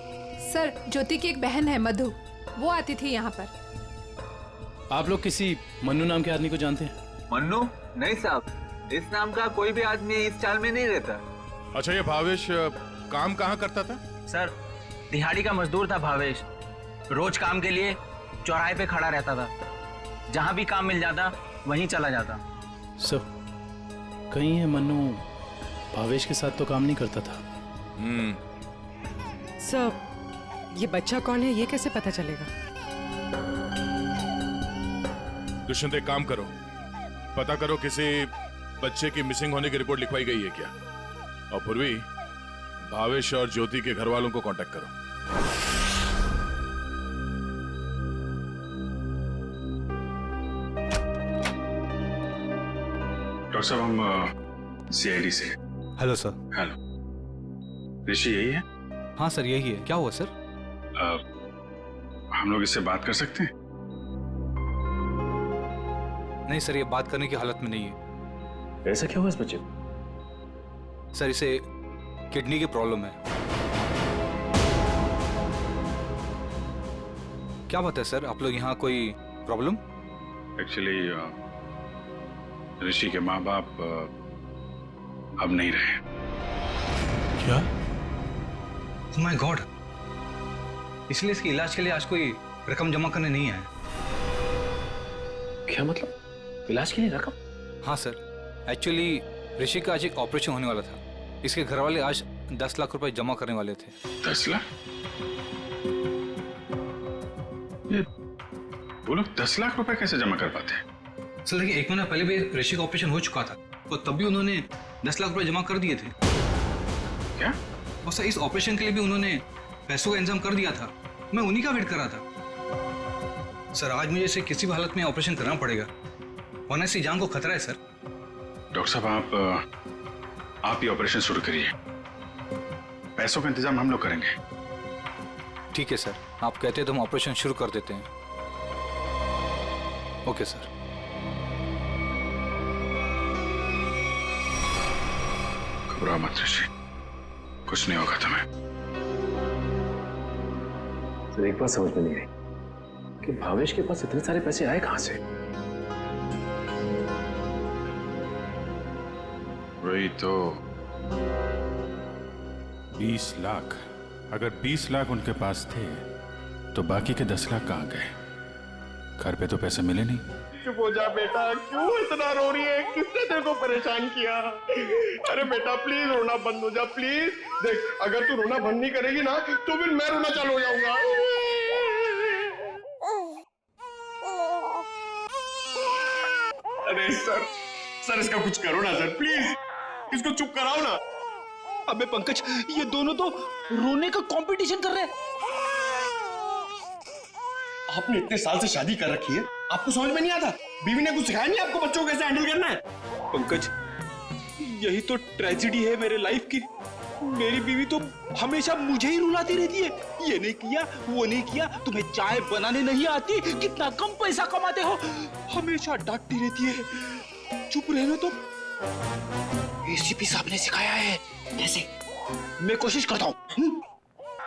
सर ज्योति की एक बहन है मधु, वो आती थी यहाँ पर। आप लोग किसी मन्नू नाम के आदमी को जानते हैं? मन्नू? नहीं साहब, इस नाम का कोई भी आदमी इस चाल में नहीं रहता। अच्छा ये भावेश काम कहाँ करता था? सर दिहाड़ी का मजदूर था भावेश। रोज काम के लिए चौराहे पे खड़ा रहता था, जहाँ भी काम मिल जाता वहीं चला जाता। सर कहीं है मन्नू भावेश के साथ तो काम नहीं करता था। सर ये बच्चा कौन है ये कैसे पता चलेगा? दुष्यंत एक काम करो, पता करो किसी बच्चे की मिसिंग होने की रिपोर्ट लिखवाई गई है क्या, और पूर्वी भावेश और ज्योति के घर वालों को कांटेक्ट करो। डॉक्टर साहब हम सीआईडी से। Hello sir. हेलो, ऋषि यही है? हाँ सर यही है। क्या हुआ सर? हम लोग इससे बात कर सकते हैं? नहीं सर, ये बात करने की हालत में नहीं है। ऐसा क्या हुआ इस बच्चे को? सर इसे किडनी की प्रॉब्लम है। क्या बात है सर, आप लोग यहाँ कोई प्रॉब्लम? एक्चुअली ऋषि के माँ बाप अब नहीं रहे। क्या? ओह माय गॉड, इसलिए इसके इलाज के लिए आज कोई रकम जमा करने नहीं आया। क्या मतलब? इलाज के लिए रकम? हाँ सर, एक्चुअली ऋषि का आज एक ऑपरेशन होने वाला था। इसके घर वाले आज 10 लाख रुपए जमा करने वाले थे। 10 लाख? ये वो लोग 10 लाख रुपए कैसे जमा कर पाते हैं? सर देखिए, 1 महीना पहले भी ऋषि का ऑपरेशन हो चुका था और तब भी उन्होंने 10 लाख रुपए जमा कर दिए थे। क्या? और सर इस ऑपरेशन के लिए भी उन्होंने पैसों का इंतजाम कर दिया था। मैं उन्हीं का वेट कर रहा था। सर आज मुझे इसे किसी भी हालत में ऑपरेशन करना पड़ेगा, वरना इसकी जान को खतरा है सर। डॉक्टर साहब आप ही ऑपरेशन शुरू करिए, पैसों का इंतजाम हम लोग करेंगे। ठीक है सर, आप कहते हैं तो हम ऑपरेशन शुरू कर देते हैं। Okay sir. घबराओ मत ऋषि, कुछ नहीं होगा तुम्हें। सर एक बात समझ में नहीं आई कि भावेश के पास इतने सारे पैसे आए कहां से? वही तो 20 लाख। अगर 20 लाख उनके पास थे तो बाकी के 10 लाख कहाँ गए? घर पे तो पैसे मिले नहीं। चुप हो जा बेटा, क्यों इतना रो रही है? किसने तेरे को परेशान किया? अरे बेटा प्लीज रोना बंद हो जा प्लीज। देख अगर तू रोना बंद नहीं करेगी ना तो फिर मैं रोना चालू हो जाऊंगा। अरे सर इसका कुछ करो ना सर, प्लीज इसको चुप कराओ ना। अबे पंकज, ये दोनों तो रोने का कंपटीशन कर रहे हैं। आपने इतने साल से शादी कर रखी है, आपको समझ में नहीं आता? बीवी ने कुछ सिखाया नहीं आपको बच्चों को कैसे हैंडल करना है? पंकज, यही तो ट्रेजेडी है मेरे लाइफ की। मेरी बीवी तो हमेशा मुझे ही रुलाती रहती है, ये नहीं किया वो नहीं किया, तुम्हें चाय बनाने नहीं आती, कितना कम पैसा कमाते हो, हमेशा डांटती रहती है। चुप रहना तो। एसीपी साहब ने सिखाया है कैसे, मैं कोशिश करता हूँ।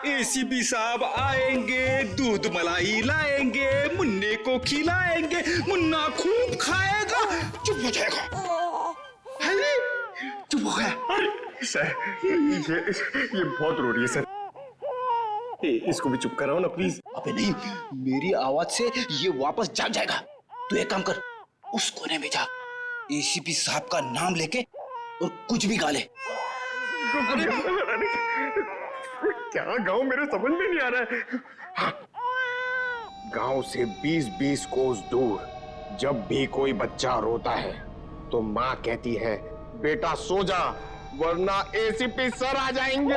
एसीपी साहब आएंगे, दूध मलाई लाएंगे, मुन्ने को खिलाएंगे, मुन्ना खूब खाएगा, चुप हो जाएगा। चुप हो गया। सर ये बहुत रो रही है सर, इसको भी चुप कराओ ना प्लीज। अबे नहीं, मेरी आवाज से ये वापस जाग जाएगा। तू एक काम कर, उस कोने में जा, एसीपी साहब का नाम लेके और कुछ भी गा ले। क्या गाँव मेरे समझ में नहीं आ रहा है। हाँ। गांव से 20-20 कोस दूर जब भी कोई बच्चा रोता है तो माँ कहती है बेटा सो जा वरना एसीपी सर आ जाएंगे।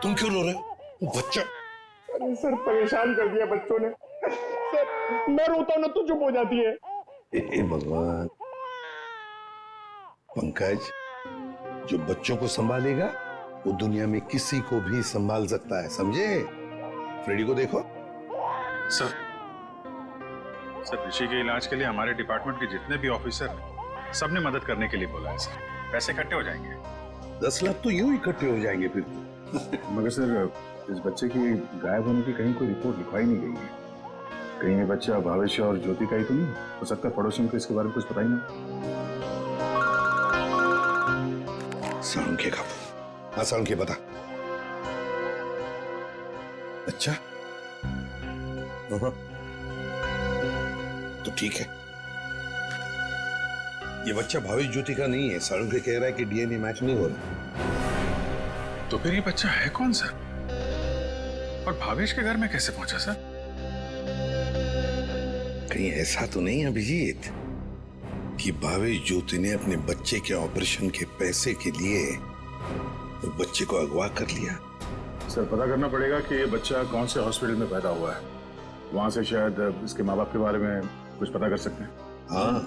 तुम क्यों रो रहे हो? बच्चा। अरे सर परेशान कर दिया बच्चों ने। सर मैं रोता हूं ना तो चुप हो जाती है। भगवान। पंकज, जो बच्चों को संभालेगा वो दुनिया में किसी को भी संभाल सकता है, समझे? फ्रेडी को देखो। सर ऋषि के इलाज के लिए हमारे डिपार्टमेंट के जितने भी ऑफिसर सबने मदद करने के लिए बोला है सर। पैसे इकट्ठे हो जाएंगे। 10 लाख तो यूं इकट्ठे हो जाएंगे फिर। मगर सर इस बच्चे की गायब होने की कहीं कोई रिपोर्ट लिखवाई नहीं गई है। कहीं ये बच्चा भावेश और ज्योति का ही तो नहीं हो सकता? पड़ोसियों को इसके बारे में कुछ पता ही नहीं। सालुंखे का। हाँ सालुंखे बता। अच्छा तो ठीक है, ये बच्चा भावेश ज्योति का नहीं है। सालुंखे कह रहा है कि डीएनए मैच नहीं हो रहा। तो फिर ये बच्चा है कौन सर? और भावेश के घर में कैसे पहुंचा सर? कहीं ऐसा तो नहीं अभिजीत कि भावेश ज्योति ने अपने बच्चे के ऑपरेशन के पैसे के लिए उस बच्चे को अगवा कर लिया? सर पता करना पड़ेगा कि ये बच्चा कौन से हॉस्पिटल में पैदा हुआ है, वहां से शायद इसके माँ बाप के बारे में कुछ पता कर सकते हैं। हाँ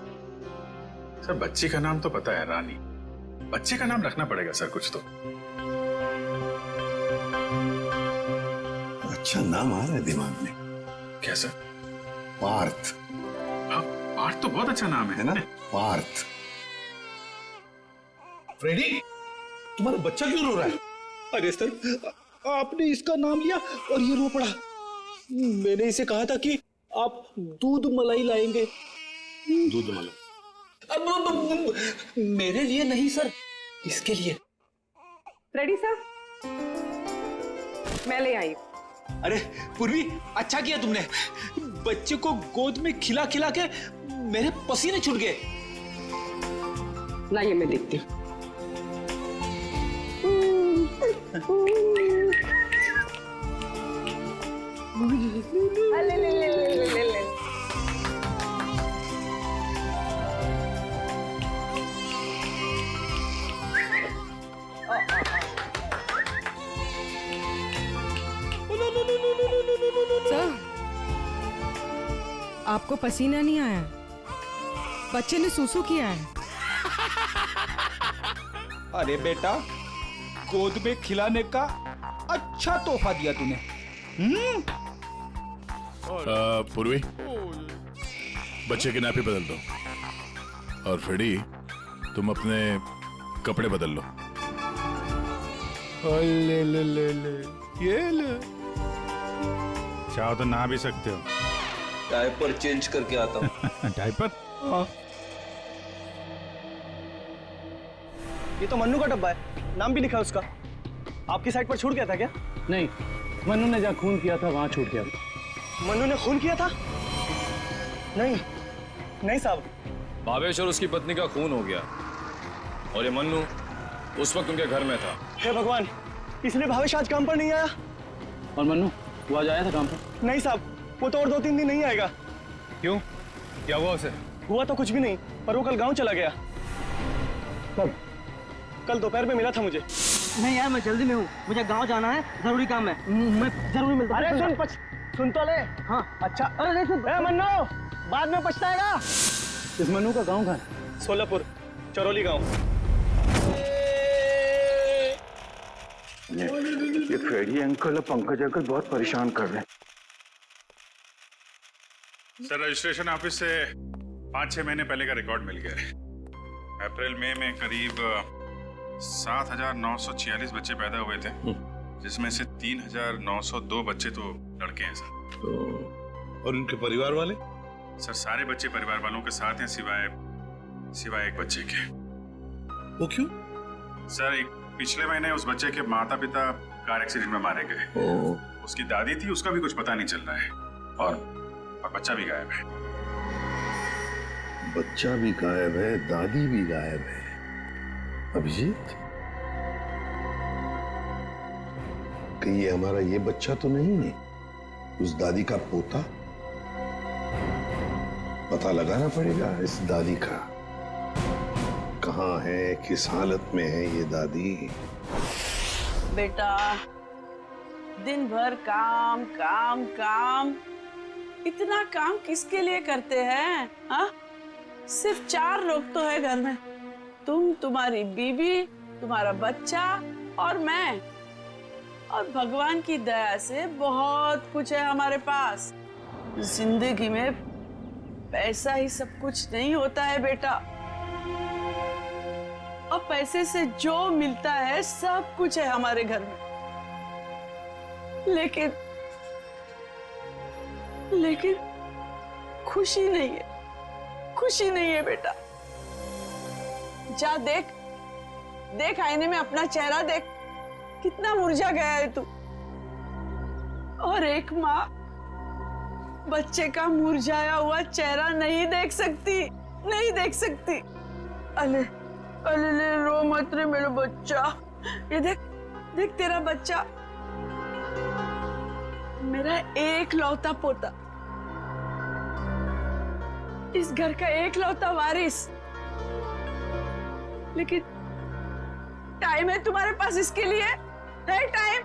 सर बच्ची का नाम तो पता है रानी, बच्चे का नाम रखना पड़ेगा सर कुछ तो। अच्छा नाम आ रहा है दिमाग में। क्या सर? पार्थ। पार्थ तो बहुत अच्छा नाम है ना? पार्थ। फ्रेडी, तुम्हारा बच्चा क्यों रो रहा है? अरे सर, आपने इसका नाम लिया और ये रो पड़ा। मैंने इसे कहा था कि आप दूध मलाई लाएंगे। दूध मलाई? अब मेरे लिए नहीं सर, इसके लिए। रेडी सर, मैं ले आई। अरे पूर्वी, अच्छा किया तुमने। बच्चे को गोद में खिला खिला के मेरे पसीने छूट गए। लाइए मैं देखती हूँ। ले। सर, आपको पसीना नहीं आया, बच्चे ने सूसू किया है। अरे बेटा, गोद में खिलाने का अच्छा तोहफा दिया तूने। पूर्वी, बच्चे की नापी बदल दो और फ्रेडी तुम अपने कपड़े बदल लो। ले। ये ले। चाहो तो नहा भी सकते हो। डायपर चेंज करके आता हूँ। डायपर? ये तो मन्नू का डब्बा है, नाम भी लिखा है उसका। आपकी साइड पर छूट गया था क्या? नहीं, मन्नू ने जहाँ खून किया था वहां छूट गया। मन्नू ने खून किया था? नहीं साहब। भावेश और उसकी पत्नी का खून हो गया और ये मन्नू उस वक्त उनके घर में था। हे भगवान, इसलिए भावेश आज काम पर नहीं आया। और मन्नू, वो आज आया था काम पर? नहीं साहब, वो तो और 2-3 दिन नहीं आएगा। क्यों? क्या हुआ उसे? हुआ तो कुछ भी नहीं, पर वो कल गांव चला गया। कब? कल दोपहर में मिला था मुझे। नहीं यार, मैं जल्दी में हूँ, मुझे गांव जाना है, जरूरी काम है। मैं जरूरी मिलता। अरे सुन तो ले। हाँ अच्छा। अरे नहीं सुन। मन्नू, बाद में पछताएगा। इस मन्नू का गांव कहाँ है? सोलापुर, चरौली गांव। ये फ्रेडी अंकल और पंकज अंकल बहुत परेशान कर रहे हैं। सर, रजिस्ट्रेशन ऑफिस से 5-6 महीने पहले का रिकॉर्ड मिल गया है। अप्रैल मई में करीब 7,946 बच्चे पैदा हुए थे, जिसमें से 3,902 बच्चे तो लड़के हैं सर। और उनके परिवार वाले? सर, सारे बच्चे परिवार वालों के साथ हैं सिवाय एक बच्चे के। वो क्यों? सर, पिछले महीने उस बच्चे के माता पिता कार एक्सीडेंट में मारे गए। उसकी दादी थी, उसका भी कुछ पता नहीं चल रहा है और बच्चा भी गायब है। बच्चा भी गायब है, दादी भी गायब है। अभिजीत, कहीं ये हमारा ये बच्चा तो नहीं है? उस दादी का पोता? पता लगाना पड़ेगा इस दादी का, कहाँ है, किस हालत में है ये दादी। बेटा, दिन भर काम काम काम, इतना काम किसके लिए करते हैं? हाँ, सिर्फ 4 लोग तो है घर में, तुम, तुम्हारी बीवी, तुम्हारा बच्चा और मैं। और भगवान की दया से बहुत कुछ है हमारे पास। जिंदगी में पैसा ही सब कुछ नहीं होता है बेटा, और पैसे से जो मिलता है सब कुछ है हमारे घर में। लेकिन खुशी नहीं है, खुशी नहीं है बेटा। जा देख आईने में अपना चेहरा देख, कितना मुरझा गया है तू। और एक माँ बच्चे का मुरझाया हुआ चेहरा नहीं देख सकती। अले रो मत रे मेरा बच्चा। ये देख तेरा बच्चा, मेरा एकलौता पोता, इस घर का एकलौता वारिस। लेकिन टाइम है तुम्हारे पास इसके लिए? है टाइम?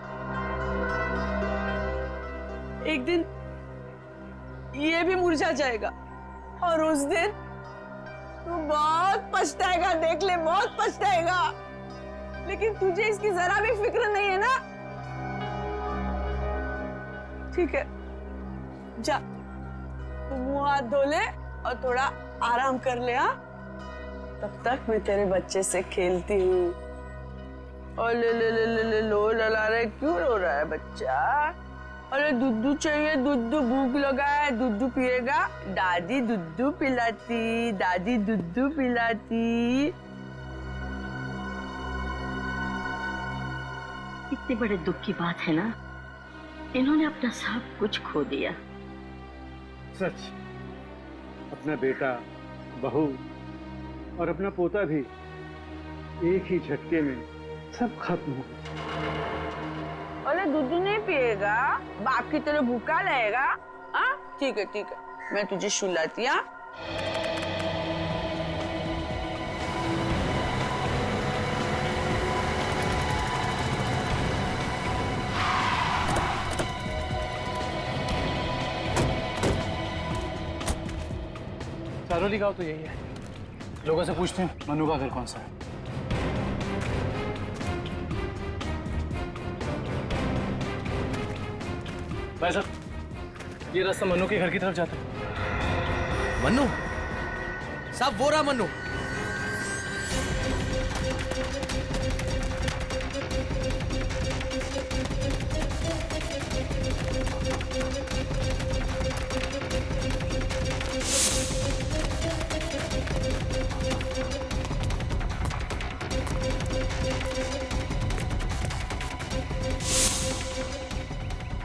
एक दिन ये भी मुरझा जाएगा और उस दिन तू बहुत पछताएगा, देख ले, बहुत पछताएगा। लेकिन तुझे इसकी जरा भी फिक्र नहीं है ना? ठीक है, जा तू मुंह हाथ धो ले और थोड़ा आराम कर ले। हाँ, तब तक मैं तेरे बच्चे से खेलती हूँ। और ले ले ले ले ले लो लला रहे, क्यों रो रहा है बच्चा? अरे दूध चाहिए, दूध, भूख लगा है, दूध पिएगा? दादी दूध पिलाती, दादी दूध पिलाती। इतने बड़े दुख की बात है ना, इन्होंने अपना सब कुछ खो दिया। सच, अपना बेटा, बहू और अपना पोता भी एक ही झटके में सब खत्म हो गया। अरे दूध नहीं पिएगा? बाप की तरह भूखा रहेगा? हाँ ठीक है ठीक है, मैं तुझे सुलाती। हाँ सारोली गांव तो यही है। लोगों से पूछते हैं मनु का घर कौन सा है। भाई साहब, ये रास्ता मनु के घर की तरफ जाता है। मनु साहब, वो रहा मनु।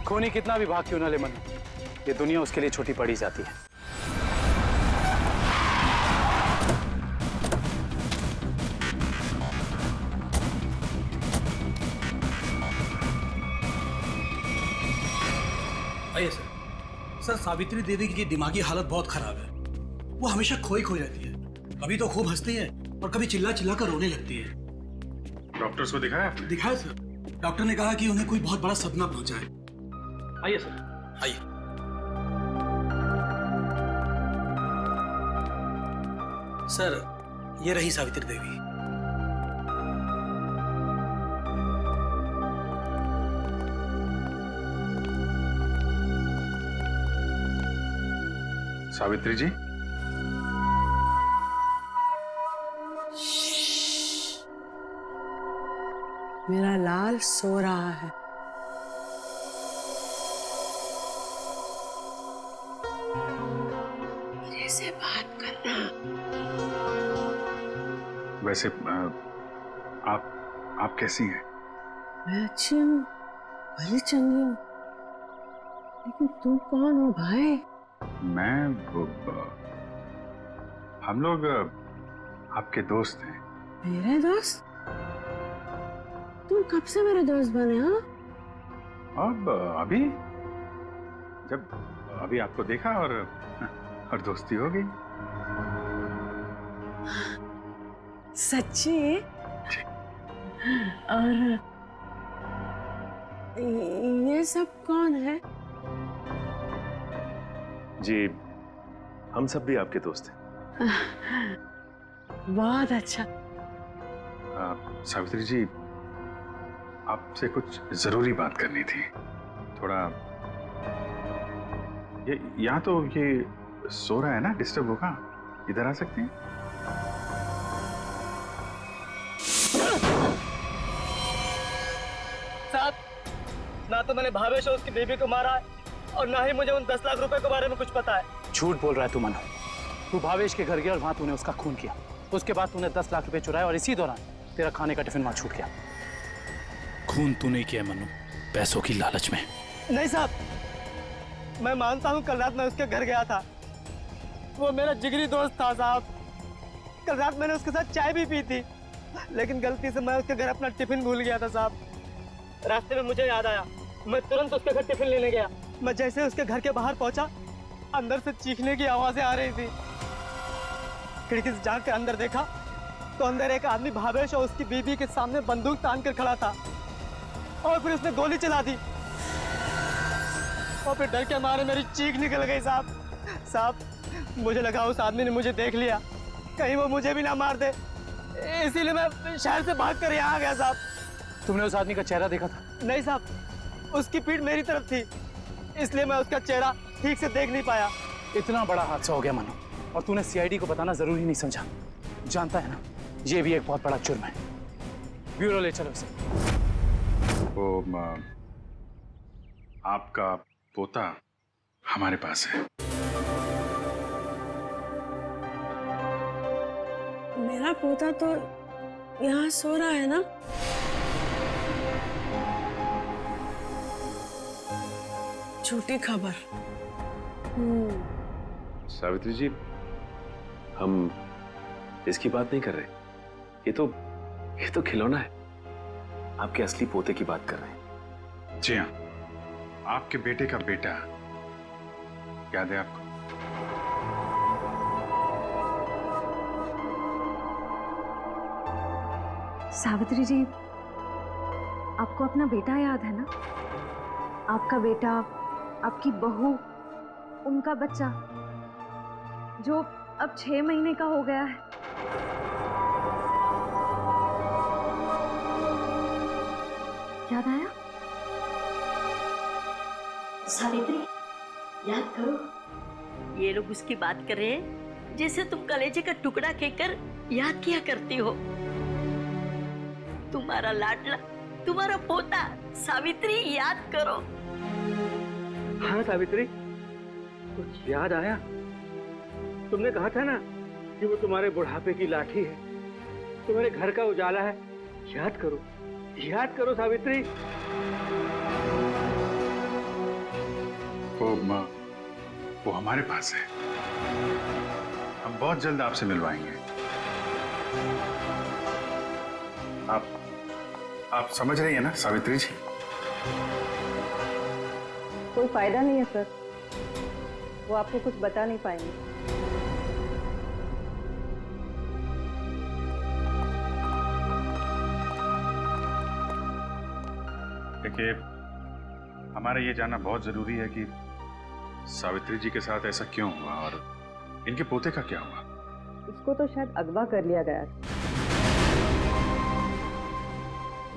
खूनी कितना भी भाग क्यों ना ले मनु, ये दुनिया उसके लिए छोटी पड़ी जाती है। आइए सर। सर, सावित्री देवी की दिमागी हालत बहुत खराब है। वो हमेशा खोई खोई रहती है, कभी तो खूब हंसती है और कभी चिल्ला चिल्ला कर रोने लगती है। डॉक्टर्स को दिखाया आपने? दिखाया सर, डॉक्टर ने कहा कि उन्हें कोई बहुत बड़ा सदमा पहुंचा है। आइए सर, आइए। सर, ये रही सावित्री देवी। सावित्री जी, मेरा लाल सो रहा है। मेरे से बात करना। वैसे आप कैसी हैं? मैं अच्छी हूँ, भली चंगी हूँ, लेकिन तू कौन हो भाई? हम लोग आपके दोस्त हैं। मेरे दोस्त? तुम कब से मेरे दोस्त बने? हाँ, अब अभी आपको देखा और दोस्ती हो गई। सच्ची? और ये सब कौन है? जी, हम सब भी आपके दोस्त हैं। बहुत अच्छा। सावित्री जी, आपसे कुछ जरूरी बात करनी थी। थोड़ा ये यहाँ तो ये सो रहा है ना, डिस्टर्ब होगा, इधर आ सकते हैं? साहब, ना तो मैंने भावेश और उसकी बेबी को मारा है और ना ही मुझे उन 10 लाख रुपए के बारे में कुछ पता है। झूठ बोल रहा है तू मनु। तू भावेश के घर गया और वहां तूने उसका खून किया। उसके बाद तूने 10 लाख रुपए चुराए और इसी दौरान तेरा खाने का टिफिन वहां छूट गया। खून तूने किया मनु, पैसों की लालच में। नहीं साहब, मैं मानता हूँ कल रात मैं उसके घर गया था। वो मेरा जिगरी दोस्त था साहब। कल रात मैंने उसके साथ चाय भी पी थी, लेकिन गलती से मैं उसके घर अपना टिफिन भूल गया था साहब। रास्ते में मुझे याद आया, मैं तुरंत उसके घर टिफिन लेने गया। मैं जैसे उसके घर के बाहर पहुंचा, अंदर से चीखने की आवाजें आ रही थी। खिड़की से झांक कर अंदर देखा तो अंदर एक आदमी भावेश और उसकी बीबी के सामने बंदूक तान कर खड़ा था और फिर उसने गोली चला दी और फिर डर के मारे मेरी चीख निकल गई साहब। मुझे लगा उस आदमी ने मुझे देख लिया, कहीं वो मुझे भी ना मार दे, इसीलिए मैं शहर से भाग कर यहाँ आ गया साहब। तुमने उस आदमी का चेहरा देखा था? नहीं साहब, उसकी पीठ मेरी तरफ थी, इसलिए मैं उसका चेहरा ठीक से देख नहीं पाया। इतना बड़ा हादसा हो गया मनु, और तूने सीआईडी को बताना जरूरी नहीं समझा। जानता है ना, ये भी एक बहुत बड़ा जुर्म है। ब्यूरो ले चलो इसे। वो आपका पोता हमारे पास है। मेरा पोता तो यहाँ सो रहा है ना? झूठी खबर। सावित्री जी, हम इसकी बात नहीं कर रहे। ये तो खिलौना है। आपके असली पोते की बात कर रहे हैं। जी हाँ, आपके बेटे का बेटा। याद है आपको? सावित्री जी, आपको अपना बेटा याद है ना? आपका बेटा, आपकी बहू, उनका बच्चा जो अब 6 महीने का हो गया है। याद आया? सावित्री, याद करो, ये लोग उसकी बात कर रहे हैं जैसे तुम कलेजे का टुकड़ा कहकर याद किया करती हो। तुम्हारा लाडला, तुम्हारा पोता सावित्री, याद करो। हाँ सावित्री, कुछ याद आया? तुमने कहा था ना कि वो तुम्हारे बुढ़ापे की लाठी है, तुम्हारे घर का उजाला है। याद करो, याद करो सावित्री। वो हमारे पास है। हम बहुत जल्द आपसे मिलवाएंगे। आप समझ रही है ना सावित्री जी? कोई फायदा नहीं है सर, वो आपको कुछ बता नहीं पाएंगे। देखिए, हमारा ये जानना बहुत जरूरी है कि सावित्री जी के साथ ऐसा क्यों हुआ और इनके पोते का क्या हुआ। इसको तो शायद अगवा कर लिया गया था।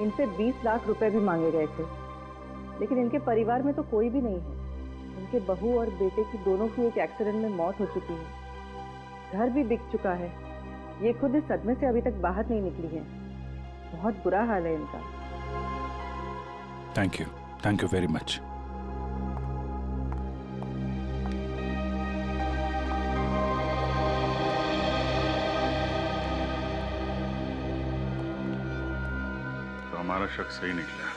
इनसे 20 लाख रुपए भी मांगे गए थे, लेकिन इनके परिवार में तो कोई भी नहीं है। इनके बहू और बेटे की दोनों की एक एक्सीडेंट में मौत हो चुकी है। घर भी बिक चुका है। ये खुद इस सदमे से अभी तक बाहर नहीं निकली है। बहुत बुरा हाल है इनका। Thank you very much. तो हमारा शक सही निकला।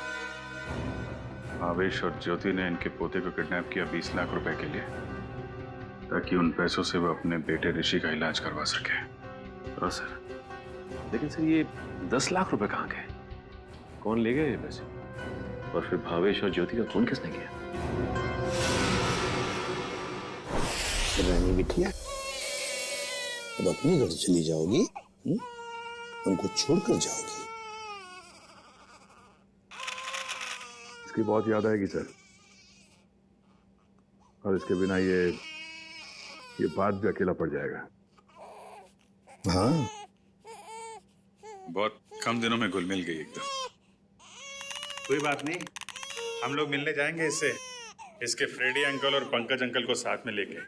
आवेश और ज्योति ने इनके पोते को किडनैप किया 20 लाख रुपए के लिए, ताकि उन पैसों से वो अपने बेटे ऋषि का इलाज करवा सके। हाँ सर, लेकिन सर ये 10 लाख रुपए कहाँ गए? कौन ले गए ये पैसे? और फिर भावेश और ज्योति का खून किसने किया? रानी बिटिया, अब अपने घर चली जाओगी? हमको छोड़कर जाओगी? इसकी बहुत याद आएगी सर, और इसके बिना ये बात भी अकेला पड़ जाएगा। हाँ, बहुत कम दिनों में घुल मिल गई एकदम। कोई बात नहीं, हम लोग मिलने जाएंगे इससे, इसके फ्रेडी अंकल और पंकज अंकल को साथ में लेके।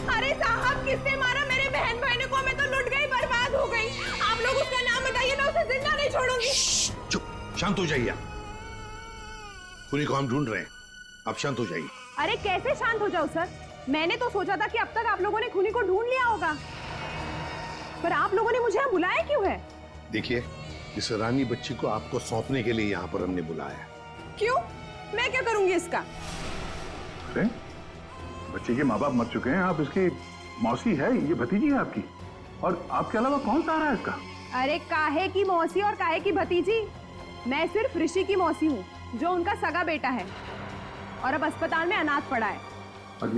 अरे साहब, किसने मारा मेरे बहन भाई को? मैं तो लुट गई, बर्बाद हो गई। आप लोग उसका नाम बताइए, मैं उसे जिंदा नहीं छोड़ूंगी। चुप, शांत हो जाइए। खूनी को हम ढूंढ रहे हैं, आप शांत हो जाइए। अरे कैसे शांत हो जाऊं सर? मैंने तो सोचा था कि अब तक आप लोगों ने खूनी को ढूंढ लिया होगा, पर आप लोगों ने मुझे यहाँ बुलाया क्यों है? देखिए, इस रानी बच्ची को आपको सौंपने के लिए यहाँ पर हमने बुलाया। क्यों? मैं क्या करूंगी इसका? अरे बच्चे के माँ बाप मर चुके हैं, आप इसकी मौसी है, ये भतीजी है आपकी, और आपके अलावा कौन सहारा है इसका? अरे काहे की मौसी और काहे की भतीजी? मैं सिर्फ ऋषि की मौसी हूँ, जो उनका सगा बेटा है और अब अस्पताल में अनाथ पड़ा है। और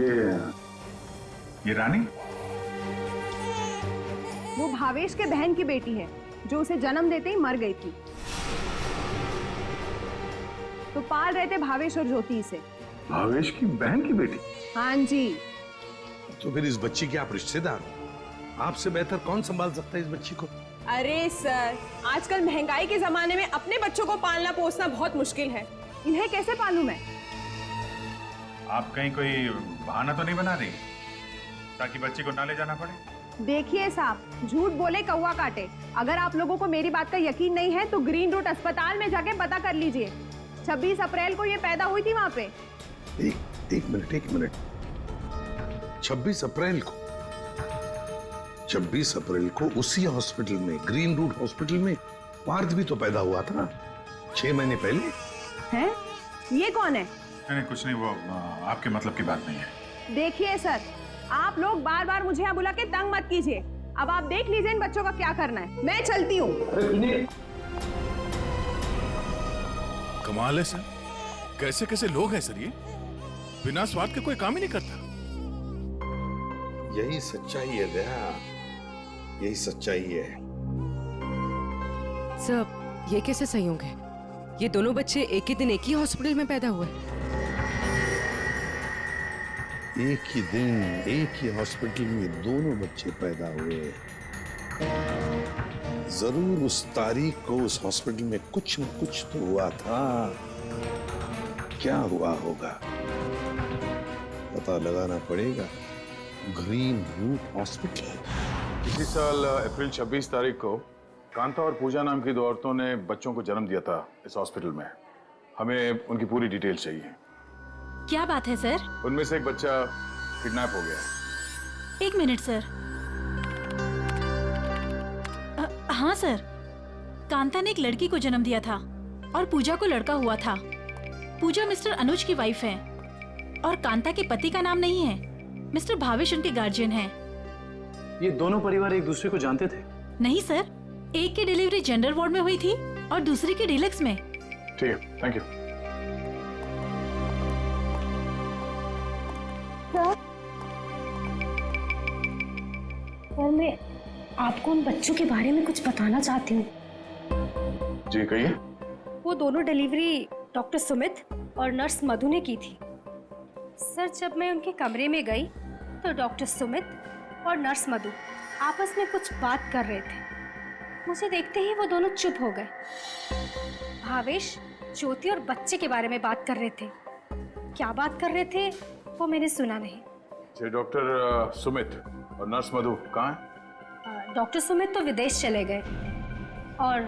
ये रानी? वो भावेश के बहन की बेटी है, जो उसे जन्म देते ही मर गई थी। तो पाल रहे थे भावेश और ज्योति से। भावेश की बहन की बेटी? हाँ जी। तो फिर इस बच्ची के आप रिश्तेदार हो, आपसे बेहतर कौन संभाल सकता है इस बच्ची को? अरे सर, आजकल महंगाई के जमाने में अपने बच्चों को पालना पोसना बहुत मुश्किल है। इन्हें कैसे पालूं मैं? आप कहीं कोई बहाना तो नहीं बना रही? ताकि बच्ची को ना ले जाना पड़े। देखिए साहब, झूठ बोले कौवा काटे। अगर आप लोगों को मेरी बात का यकीन नहीं है तो ग्रीन रूट अस्पताल में जाके पता कर लीजिए। 26 अप्रैल को ये पैदा हुई थी वहां पे। एक मिनट 26 अप्रैल को 26 अप्रैल को उसी हॉस्पिटल में, ग्रीन रूट हॉस्पिटल में पार्थ भी तो पैदा हुआ था 6 महीने पहले। हैं? ये कौन है? नहीं कुछ नहीं, वो आपके मतलब की बात नहीं है। देखिए सर, आप लोग बार बार मुझे यहाँ बुला के तंग मत कीजिए। अब आप देख लीजिए इन बच्चों का क्या करना है। मैं चलती हूँ। कमाल है सर, कैसे कैसे लोग हैं सर ये, बिना स्वाद के कोई काम ही नहीं करता। यही सच्चाई है दया, यही सच्चाई है। सर, ये कैसे संयोग है? ये दोनों बच्चे एक ही दिन एक ही हॉस्पिटल में पैदा हुए। एक ही दिन एक ही हॉस्पिटल में दोनों बच्चे पैदा हुए। जरूर उस तारीख को उस हॉस्पिटल में कुछ न कुछ तो हुआ था। क्या हुआ होगा पता लगाना पड़ेगा। Green root hospital. इसी साल अप्रैल 26 तारीख को कांता और पूजा नाम की 2 औरतों ने बच्चों को जन्म दिया था इस हॉस्पिटल में। हमें उनकी पूरी डिटेल चाहिए। क्या बात है सर? उनमें से एक बच्चा किडनैप हो गया। 1 मिनट सर। हाँ सर, कांता ने एक लड़की को जन्म दिया था और पूजा को लड़का हुआ था। पूजा मिस्टर अनुज की वाइफ है और कांता के पति का नाम नहीं है। मिस्टर भावेश उनके गार्जियन हैं। ये दोनों परिवार एक दूसरे को जानते थे? नहीं सर, एक की डिलीवरी जेंडर वार्ड में हुई थी और दूसरी की डीलक्स में। ठीक है, थैंक यू। सर, मैं आपको उन बच्चों के बारे में कुछ बताना चाहती हूँ। जी कहिए। वो दोनों डिलीवरी डॉक्टर सुमित और नर्स मधु ने की थी। सर, जब मैं उनके कमरे में गई तो डॉक्टर सुमित और नर्स मधु आपस में कुछ बात कर रहे थे। मुझे देखते ही वो दोनों चुप हो गए। भावेश, ज्योति और बच्चे के बारे में बात कर रहे थे। क्या बात कर रहे थे वो मैंने सुना नहीं। डॉक्टर सुमित और नर्स मधु कहाँ हैं? डॉक्टर सुमित तो विदेश चले गए और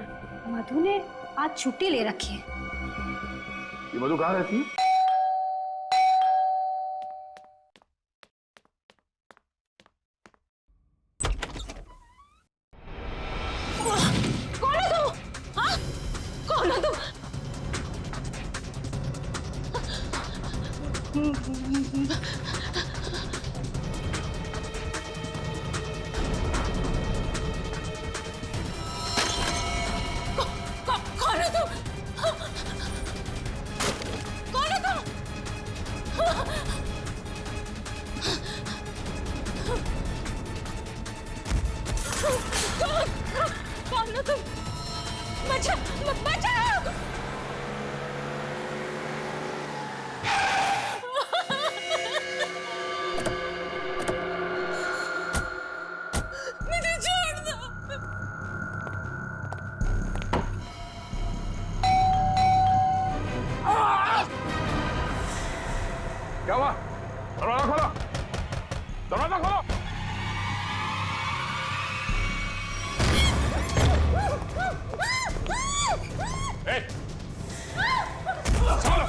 मधु ने आज छुट्टी ले रखी है। ये मधु कहाँ रहती है? कौन है तुम? हाँ? कौन है तुम? कौन है तुम? कौन है तुम? कौन है तुम? बचाओ! मुझे छोड़ दो। क्या हुआ? दरवाजा खोलो! दरवाजा खोलो! ए! संभालो!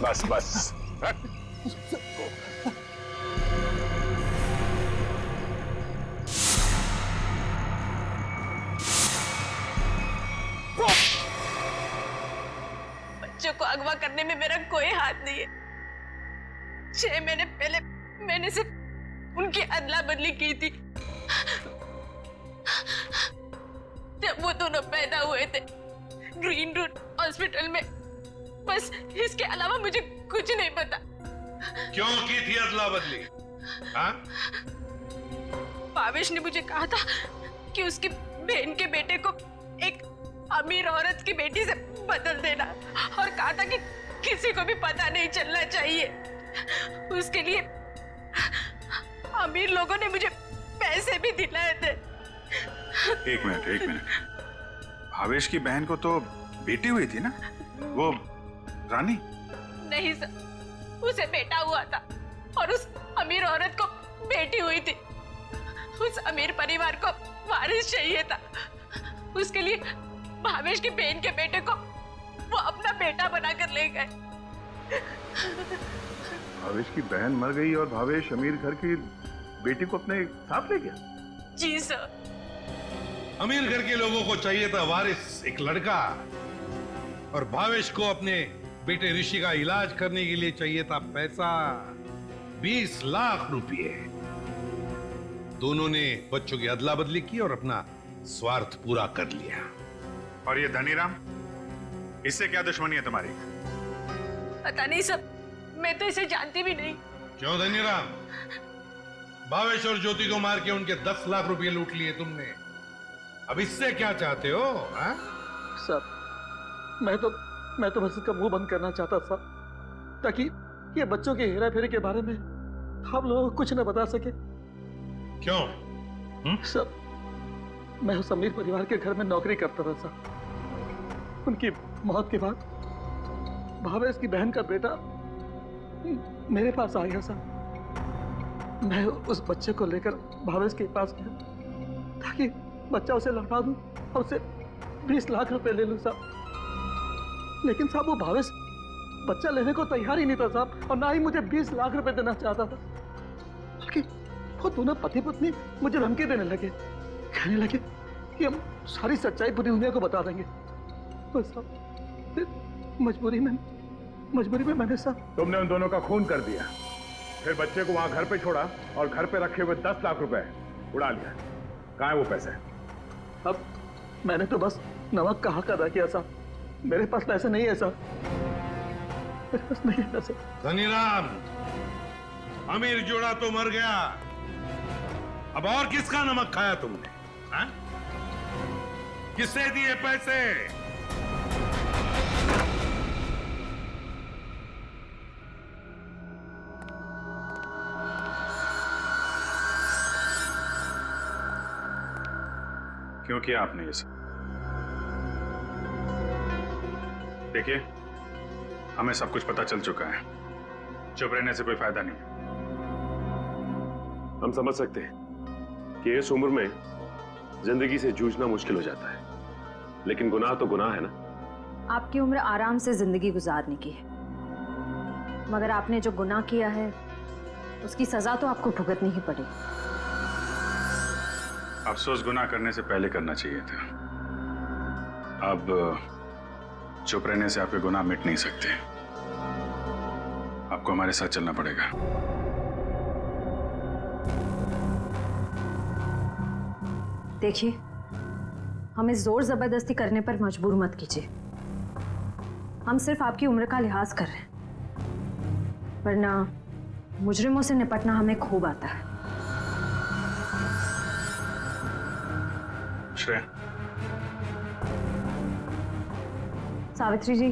बस बस। बच्चों को अगवा करने में मेरा कोई हाथ नहीं है। 6 महीने पहले मैंने सिर्फ उनकी अदला बदली की थी जब वो दोनों पैदा हुए थे ग्रीन रूट हॉस्पिटल में। बस इसके अलावा मुझे कुछ नहीं पता। क्यों की थी अदला बदली? हाँ? भावेश ने मुझे कहा था कि उसकी बहन के बेटे को एक अमीर औरत की बेटी से बदल देना और कहा था कि किसी को भी पता नहीं चलना चाहिए। उसके लिए अमीर लोगों ने मुझे पैसे भी दिलाए थे। एक मिनट। भावेश की बहन को तो बेटी हुई थी ना, वो रानी? नहीं सर, उसे बेटा हुआ था और उस अमीर औरत को बेटी हुई थी। उस अमीर परिवार को वारिस चाहिए था। उसके लिए भावेश की बहन के बेटे को वो अपना बेटा बनाकर ले गए। भावेश की बहन मर गई और भावेश अमीर घर की बेटी को अपने साथ ले गया? जी सर। अमीर घर के लोगों को चाहिए था वारिस, एक लड़का, और भावेश को अपने बेटे ऋषि का इलाज करने के लिए चाहिए था पैसा, 20 लाख रुपए। दोनों ने बच्चों की अदला बदली की और अपना स्वार्थ पूरा कर लिया। और ये धनीराम, इससे क्या दुश्मनी है तुम्हारी? पता नहीं सर, मैं तो इसे जानती भी नहीं। क्यों धनीराम? भावेश और ज्योति को मार के उनके 10 लाख रुपए लूट लिए तुमने। अब इससे क्या चाहते हो? सर, मैं तो बस इसका मुंह बंद करना चाहता था, ताकि ये बच्चों के हेरा फेरी के बारे में हम लोग कुछ न बता सके। क्यों? सर, मैं उस अमीर परिवार के घर में नौकरी करता था सर। उनकी मौत के बाद भावेश की बहन का बेटा मेरे पास आ गया सर। मैं उस बच्चे को लेकर भावेश के पास गया ताकि बच्चा उसे लौटा दूं और उसे 20 लाख रुपए ले लूं साहब। लेकिन साहब, वो भावेश बच्चा लेने को तैयार ही नहीं था साहब, और ना ही मुझे 20 लाख रुपए देना चाहता था। बल्कि वो दोनों पति पत्नी मुझे धमकी देने लगे, कहने लगे कि हम सारी सच्चाई पूरी दुनिया को बता देंगे। बस साहब, फिर मजबूरी में मैंने साहब। तुमने उन दोनों का खून कर दिया, फिर बच्चे को वहां घर पे छोड़ा और घर पे रखे हुए 10 लाख रुपए उड़ा लिया। कहाँ है वो पैसे? अब मैंने तो बस नमक का हक अदा किया साहब। मेरे पास पैसे नहीं है साहब, मेरे पास नहीं है पैसे। धनीराम, अमीर जोड़ा तो मर गया, अब और किसका नमक खाया तुमने? हाँ? किससे दिए पैसे? क्यों किया आपने ये सब? देखिए, हमें सब कुछ पता चल चुका है। चुप रहने से कोई फायदा नहीं। हम समझ सकते हैं कि इस उम्र में जिंदगी से जूझना मुश्किल हो जाता है, लेकिन गुनाह तो गुनाह है ना। आपकी उम्र आराम से जिंदगी गुजारने की है, मगर आपने जो गुनाह किया है उसकी सजा तो आपको भुगतनी ही पड़ेगी। अफसोस गुनाह करने से पहले करना चाहिए था। अब चुप रहने से आपके गुनाह मिट नहीं सकते। आपको हमारे साथ चलना पड़ेगा। देखिए, हमें जोर जबरदस्ती करने पर मजबूर मत कीजिए। हम सिर्फ आपकी उम्र का लिहाज कर रहे हैं, वरना मुजरिमों से निपटना हमें खूब आता है। श्रेया, सावित्री जी,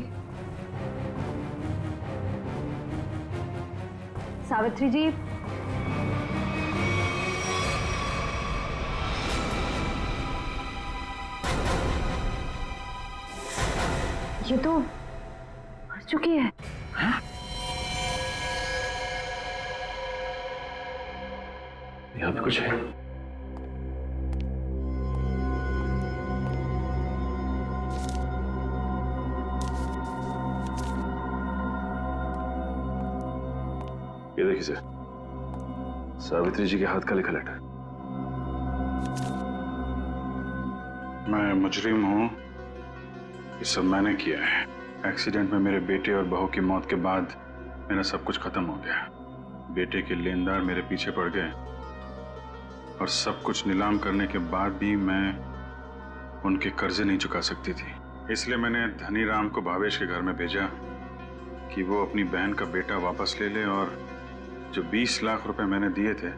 सावित्री जी, ये तो मर चुकी है। यहाँ पे कुछ है। ये देखिए सर, सावित्री जी के हाथ का लिखा लेटर। मैं मुजरिम हूं, ये सब मैंने किया है। एक्सीडेंट में मेरे बेटे और बहू की मौत के बाद मेरा सब कुछ खत्म हो गया। बेटे के लेनदार मेरे पीछे पड़ गए और सब कुछ नीलाम करने के बाद भी मैं उनके कर्जे नहीं चुका सकती थी। इसलिए मैंने धनीराम को भावेश के घर में भेजा कि वो अपनी बहन का बेटा वापस ले ले और जो 20 लाख रुपए मैंने दिए थे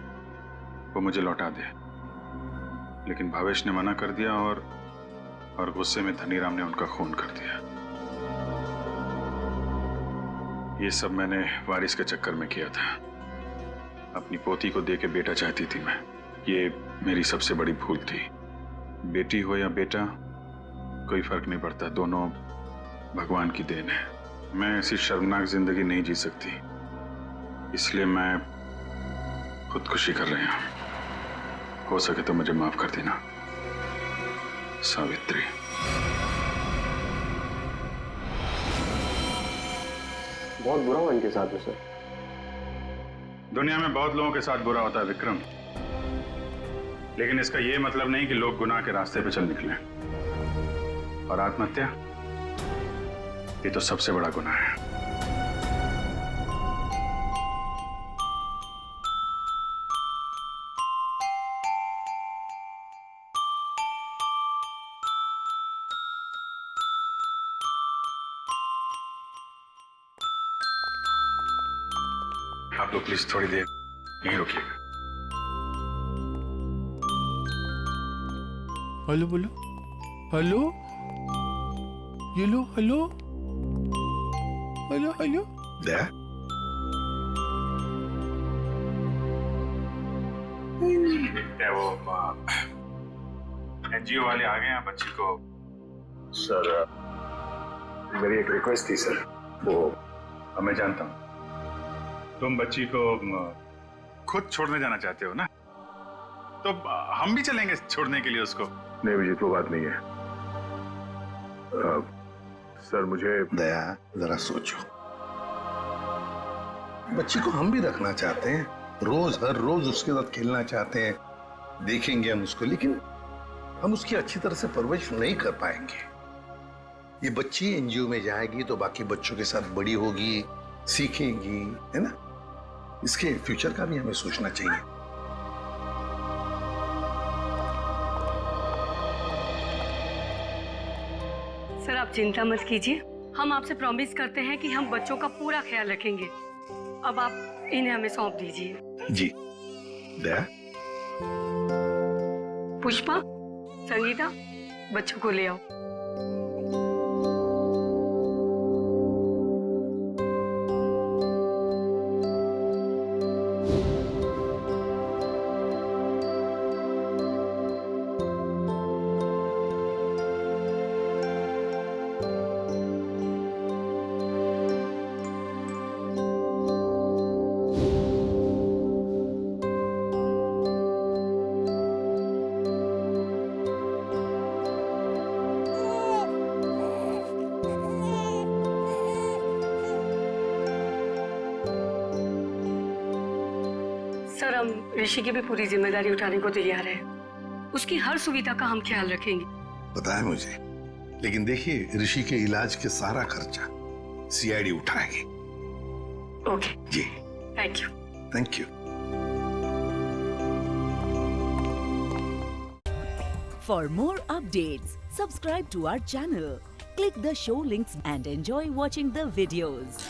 वो मुझे लौटा दे। लेकिन भावेश ने मना कर दिया और और गुस्से में धनीराम ने उनका खून कर दिया। ये सब मैंने वारिस के चक्कर में किया था। अपनी पोती को दे के बेटा चाहती थी मैं। ये मेरी सबसे बड़ी भूल थी। बेटी हो या बेटा कोई फर्क नहीं पड़ता, दोनों भगवान की देन है। मैं ऐसी शर्मनाक जिंदगी नहीं जी सकती, इसलिए मैं खुदकुशी कर रही हूं। हो सके तो मुझे माफ कर देना सावित्री। बहुत बुरा हुआ इनके साथ में सर। दुनिया में बहुत लोगों के साथ बुरा होता है विक्रम, लेकिन इसका यह मतलब नहीं कि लोग गुनाह के रास्ते पे चल निकले। और आत्महत्या ये तो सबसे बड़ा गुनाह है। आप लोग प्लीज थोड़ी देर यहीं रुकिएगा। हेलो बोलो, हेलो, ये लो, हेलो, हेलो, हेलो। दया, क्या वो एनजीओ वाले आ गए हैं बच्ची को? सर मेरी एक रिक्वेस्ट थी सर। वो मैं जानता हूँ तुम बच्ची को खुद छोड़ने जाना चाहते हो ना, तो हम भी चलेंगे छोड़ने के लिए उसको। नहीं अभिजीत, वो बात नहीं है। सर मुझे दया जरा सोचो, बच्ची को हम भी रखना चाहते हैं, रोज हर रोज उसके साथ खेलना चाहते हैं, देखेंगे हम उसको, लेकिन हम उसकी अच्छी तरह से परवरिश नहीं कर पाएंगे। ये बच्ची एनजीओ में जाएगी तो बाकी बच्चों के साथ बड़ी होगी, सीखेगी, है ना? इसके फ्यूचर का भी हमें सोचना चाहिए। सर आप चिंता मत कीजिए, हम आपसे प्रॉमिस करते हैं कि हम बच्चों का पूरा ख्याल रखेंगे। अब आप इन्हें हमें सौंप दीजिए। जी दया। पुष्पा, संगीता, बच्चों को ले आओ। सर हम ऋषि की भी पूरी जिम्मेदारी उठाने को तैयार है। उसकी हर सुविधा का हम ख्याल रखेंगे। पता है मुझे, लेकिन देखिए ऋषि के इलाज के सारा खर्चा सीआईडी उठाएगी। ओके जी, thank you. Thank you. For more updates, subscribe to our channel, click the show links and enjoy watching the videos.